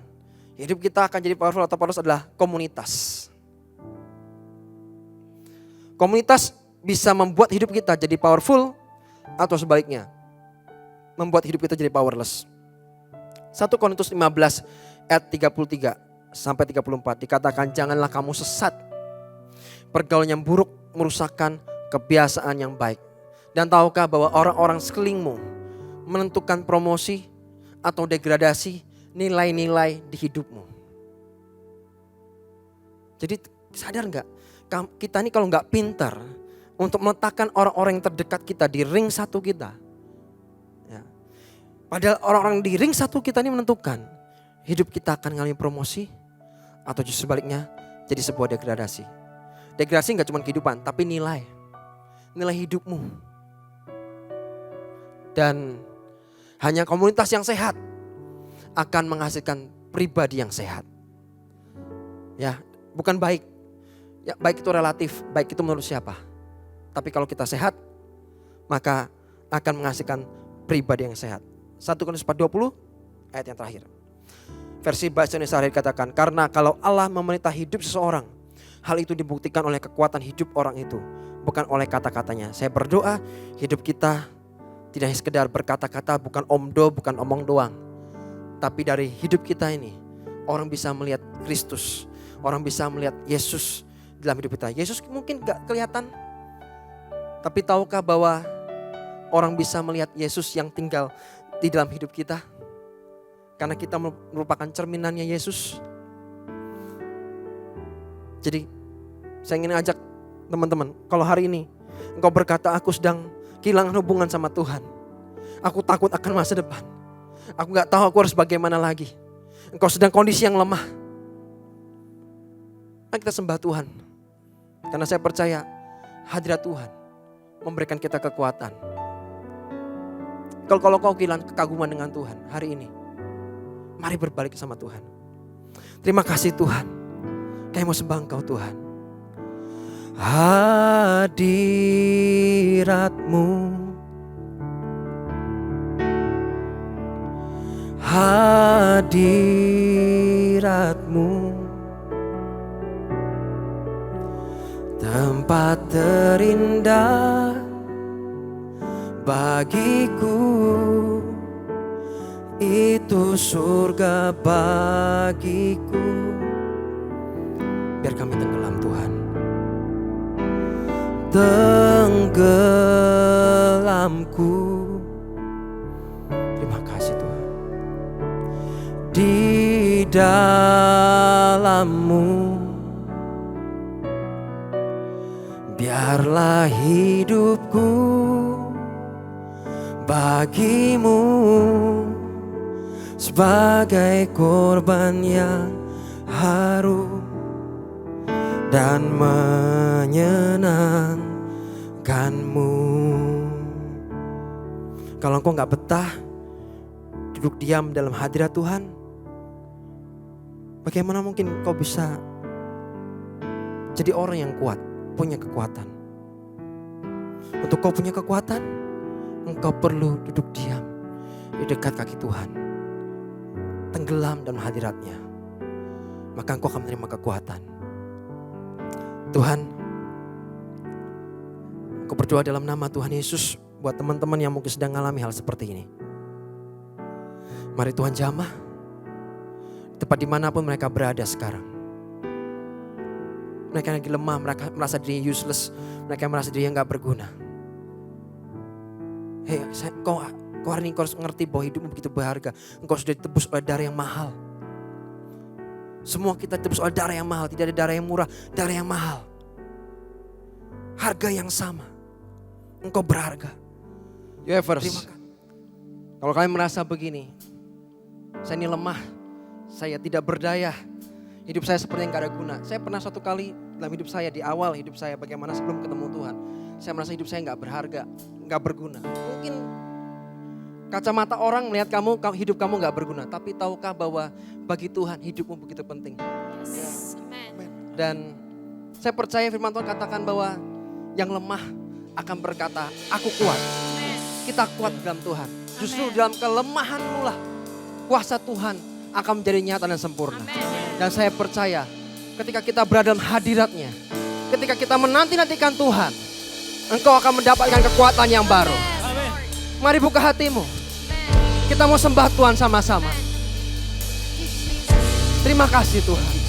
hidup kita akan jadi powerful atau powerless adalah komunitas. Komunitas bisa membuat hidup kita jadi powerful atau sebaliknya. Membuat hidup kita jadi powerless. 1 Korintus 15 ayat 33 sampai 34 dikatakan janganlah kamu sesat. Pergaulan yang buruk merusakkan kebiasaan yang baik. Dan tahukah bahwa orang-orang sekelilingmu menentukan promosi atau degradasi nilai-nilai di hidupmu. Jadi sadar gak? Kita ini kalau gak pintar untuk meletakkan orang-orang yang terdekat kita di ring satu kita. Ya. Padahal orang-orang di ring satu kita ini menentukan hidup kita akan mengalami promosi atau justru sebaliknya jadi sebuah degradasi. Degradasi gak cuma kehidupan tapi nilai hidupmu. Dan hanya komunitas yang sehat akan menghasilkan pribadi yang sehat. Ya, bukan baik. Ya, baik itu relatif, baik itu menurut siapa. Tapi kalau kita sehat, maka akan menghasilkan pribadi yang sehat. 1 Korintus 4:20 ayat yang terakhir. Versi bahasa Indonesia dikatakan, karena kalau Allah memerintah hidup seseorang, hal itu dibuktikan oleh kekuatan hidup orang itu, bukan oleh kata-katanya. Saya berdoa hidup kita tidak hanya sekedar berkata-kata, bukan omdo, bukan omong doang. Tapi dari hidup kita ini, orang bisa melihat Kristus. Orang bisa melihat Yesus dalam hidup kita. Yesus mungkin gak kelihatan, tapi tahukah bahwa orang bisa melihat Yesus yang tinggal di dalam hidup kita? Karena kita merupakan cerminannya Yesus. Jadi saya ingin ajak teman-teman, kalau hari ini engkau berkata aku sedang kehilangan hubungan sama Tuhan. Aku takut akan masa depan. Aku gak tahu aku harus bagaimana lagi. Engkau sedang kondisi yang lemah. Mari kita sembah Tuhan. Karena saya percaya hadirat Tuhan memberikan kita kekuatan. Kalau kau kehilangan kekaguman dengan Tuhan hari ini, mari berbalik sama Tuhan. Terima kasih Tuhan. Kami mau sembah Engkau Tuhan. Hadirat-Mu, hadirat-Mu, tempat terindah bagiku, itu surga bagiku. Biar kami tenggelam Tuhan, tenggelamku. Terima kasih Tuhan. Di dalam-Mu, biarlah hidupku bagimu sebagai korban yang harum dan menyenangkan-Mu. Kalau engkau gak betah duduk diam dalam hadirat Tuhan, bagaimana mungkin kau bisa jadi orang yang kuat, punya kekuatan? Untuk kau punya kekuatan, engkau perlu duduk diam di dekat kaki Tuhan, tenggelam dalam hadiratnya. Maka engkau akan menerima kekuatan. Tuhan, aku berdoa dalam nama Tuhan Yesus buat teman-teman yang mungkin sedang mengalami hal seperti ini. Mari Tuhan jamah tepat dimanapun mereka berada sekarang. Mereka lagi lemah, mereka merasa diri useless, mereka merasa diri gak berguna. Hei, kau hari ini kau harus mengerti bahwa hidupmu begitu berharga. Engkau sudah ditebus oleh darah yang mahal. Semua kita ditebus oleh darah yang mahal. Tidak ada darah yang murah, darah yang mahal. Harga yang sama. Engkau berharga. Terima kasih. Kalau kalian merasa begini, saya ini lemah, saya tidak berdaya, hidup saya seperti yang gak ada guna. Saya pernah suatu kali dalam hidup saya, di awal hidup saya, bagaimana sebelum ketemu Tuhan, saya merasa hidup saya gak berharga, gak berguna. Mungkin kacamata orang melihat kamu, hidup kamu gak berguna. Tapi tahukah bahwa bagi Tuhan hidupmu begitu penting. Yes. Amen. Dan saya percaya firman Tuhan katakan bahwa yang lemah akan berkata, aku kuat. Kita kuat dalam Tuhan. Justru dalam kelemahanmu lah kuasa Tuhan akan menjadi nyata dan sempurna. Dan saya percaya ketika kita berada dalam hadiratnya, ketika kita menanti-nantikan Tuhan, engkau akan mendapatkan kekuatan yang baru. Mari buka hatimu. Kita mau sembah Tuhan sama-sama. Terima kasih Tuhan.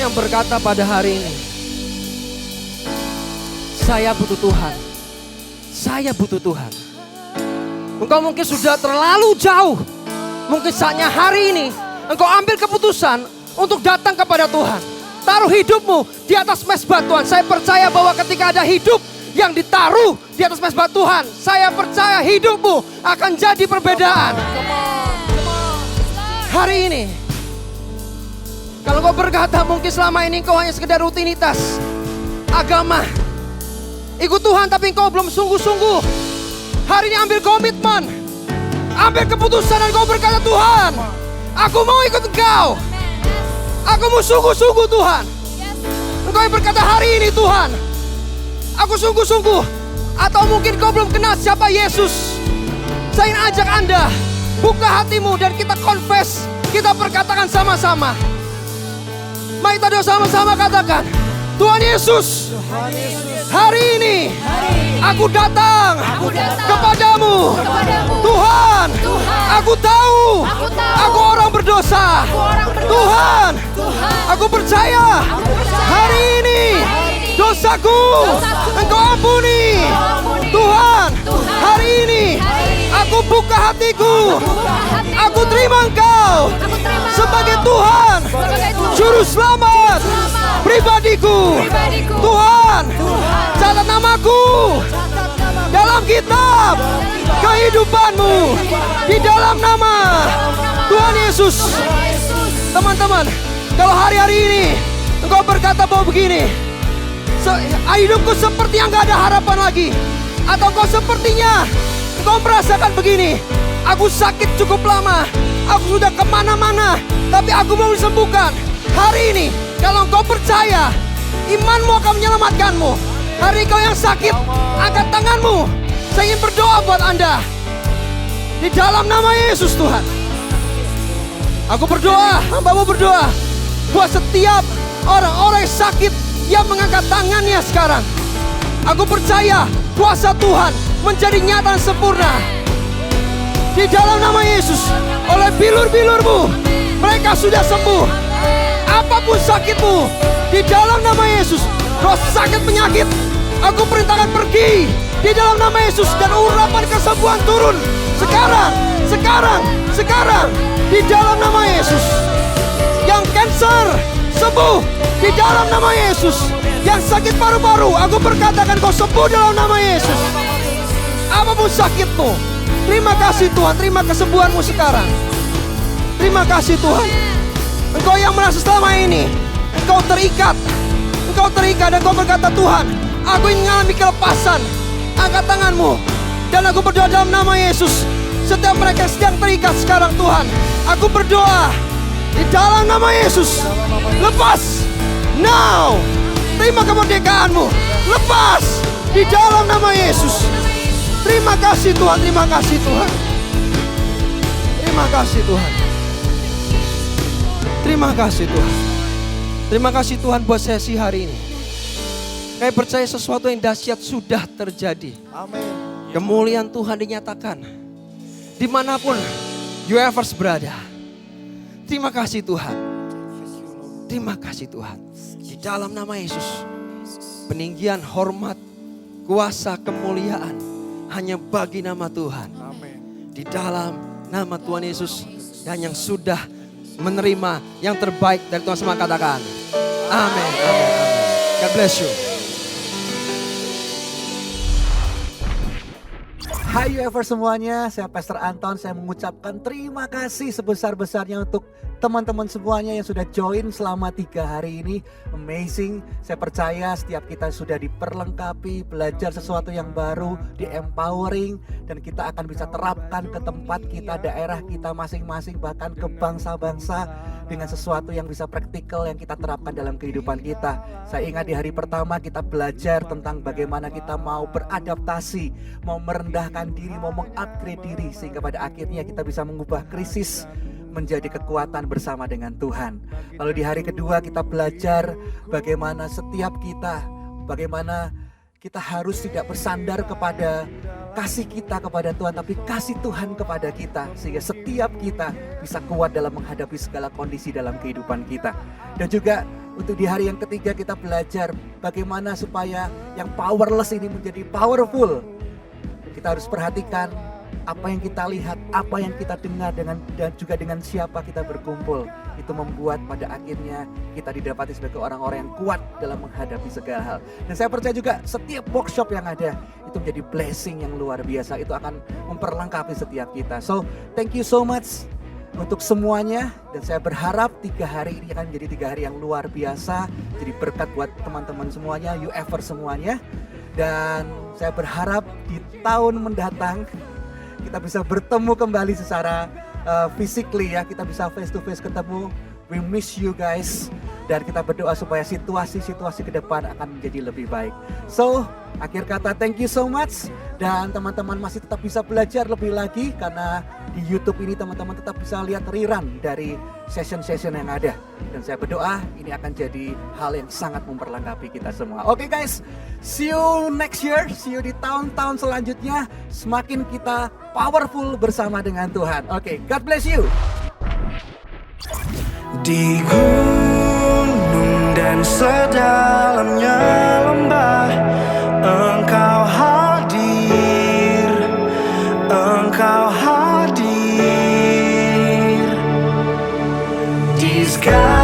yang berkata pada hari ini, saya butuh Tuhan. Saya butuh Tuhan. Engkau mungkin sudah terlalu jauh. Mungkin saatnya hari ini engkau ambil keputusan untuk datang kepada Tuhan. Taruh hidupmu di atas mezbah Tuhan. Saya percaya bahwa ketika ada hidup yang ditaruh di atas mezbah Tuhan, saya percaya hidupmu akan jadi perbedaan. Hari ini, kalau kau berkata mungkin selama ini kau hanya sekedar rutinitas agama, ikut Tuhan tapi kau belum sungguh-sungguh. Hari ini ambil komitmen, ambil keputusan dan kau berkata, Tuhan, aku mau ikut Engkau. Aku mau sungguh-sungguh Tuhan. Engkau yang berkata hari ini, Tuhan, aku sungguh-sungguh. Atau mungkin kau belum kenal siapa Yesus. Saya ingin ajak Anda, buka hatimu dan kita confess. Kita perkatakan sama-sama. Mari kita doa sama-sama katakan, Tuhan Yesus, hari ini aku datang kepadamu. Tuhan, aku tahu aku orang berdosa. Tuhan, aku percaya hari ini dosaku Engkau ampuni. Tuhan, hari ini aku buka hatiku. Aku terima Engkau sebagai Tuhan, Juru Selamat pribadiku. Tuhan, catat namaku dalam kitab kehidupan-Mu di dalam nama Tuhan Yesus. Teman-teman, kalau hari-hari ini engkau berkata bahwa begini, hidupku seperti yang gak ada harapan lagi, atau kau sepertinya engkau merasakan begini, aku sakit cukup lama, aku sudah kemana-mana, tapi aku mau disembuhkan. Hari ini, kalau engkau percaya, imanmu akan menyelamatkanmu. Hari kau yang sakit, angkat tanganmu. Saya ingin berdoa buat Anda. Di dalam nama Yesus Tuhan. Aku berdoa, hamba-Mu berdoa. Buat setiap orang-orang yang sakit yang mengangkat tangannya sekarang. Aku percaya kuasa Tuhan menjadi nyata dan sempurna. Di dalam nama Yesus, oleh bilur-bilur-Mu, mereka sudah sembuh. Apapun sakitmu, di dalam nama Yesus, roh sakit penyakit, aku perintahkan pergi. Di dalam nama Yesus, dan urapan kesembuhan turun. Sekarang, di dalam nama Yesus. Yang kanker, sembuh, di dalam nama Yesus. Yang sakit paru-paru, aku berkatakan kau sembuh dalam nama Yesus. Apapun sakitmu, terima kasih Tuhan, terima kesembuhanmu sekarang. Terima kasih Tuhan. Engkau yang merasa selama ini engkau terikat dan engkau berkata, Tuhan, aku ingin mengalami kelepasan. Angkat tanganmu dan aku berdoa dalam nama Yesus. Setiap mereka yang sedang terikat sekarang, Tuhan, aku berdoa di dalam nama Yesus, lepas now. Terima kemerdekaanmu, lepas di dalam nama Yesus. Terima kasih Tuhan, terima kasih Tuhan. Terima kasih Tuhan. Terima kasih Tuhan. Terima kasih Tuhan buat sesi hari ini. Saya percaya sesuatu yang dahsyat sudah terjadi. Amin. Kemuliaan Tuhan dinyatakan dimanapun you ever berada. Terima kasih Tuhan. Terima kasih Tuhan. Di dalam nama Yesus, peninggian, hormat, kuasa, kemuliaan hanya bagi nama Tuhan. Amin. Di dalam nama Tuhan Yesus, dan yang sudah menerima yang terbaik dari Tuhan semua katakan amin. God bless you. Hai UFR semuanya, saya Pastor Anton. Saya mengucapkan terima kasih sebesar-besarnya untuk teman-teman semuanya yang sudah join selama 3 hari ini. Amazing, saya percaya setiap kita sudah diperlengkapi, belajar sesuatu yang baru, di empowering, dan kita akan bisa terapkan ke tempat kita, daerah kita masing-masing, bahkan ke bangsa-bangsa dengan sesuatu yang bisa praktikal yang kita terapkan dalam kehidupan kita. Saya ingat di hari pertama kita belajar tentang bagaimana kita mau beradaptasi, mau merendahkan diri, mau mengupgrade diri, sehingga pada akhirnya kita bisa mengubah krisis menjadi kekuatan bersama dengan Tuhan. Lalu di hari kedua kita belajar bagaimana setiap kita, bagaimana kita harus tidak bersandar kepada kasih kita kepada Tuhan, tapi kasih Tuhan kepada kita. Sehingga setiap kita bisa kuat dalam menghadapi segala kondisi dalam kehidupan kita. Dan juga untuk di hari yang ketiga kita belajar bagaimana supaya yang powerless ini menjadi powerful. Kita harus perhatikan apa yang kita lihat, apa yang kita dengar, dan juga dengan siapa kita berkumpul. Itu membuat pada akhirnya kita didapati sebagai orang-orang yang kuat dalam menghadapi segala hal. Dan saya percaya juga setiap workshop yang ada itu menjadi blessing yang luar biasa. Itu akan memperlengkapi setiap kita. So thank you so much untuk semuanya. Dan saya berharap 3 hari ini akan menjadi 3 hari yang luar biasa. Jadi berkat buat teman-teman semuanya, you ever semuanya. Dan saya berharap di tahun mendatang kita bisa bertemu kembali secara physically ya, kita bisa face to face ketemu. We miss you guys, dan kita berdoa supaya situasi-situasi ke depan akan menjadi lebih baik. So, akhir kata thank you so much, dan teman-teman masih tetap bisa belajar lebih lagi karena di YouTube ini teman-teman tetap bisa lihat rerun dari session-session yang ada. Dan saya berdoa ini akan jadi hal yang sangat memperlengkapi kita semua. Oke guys, see you next year, see you di tahun-tahun selanjutnya. Semakin kita powerful bersama dengan Tuhan. Oke, God bless you. Di gunung dan sedalamnya lembah, Engkau hadir, Engkau hadir. Di segala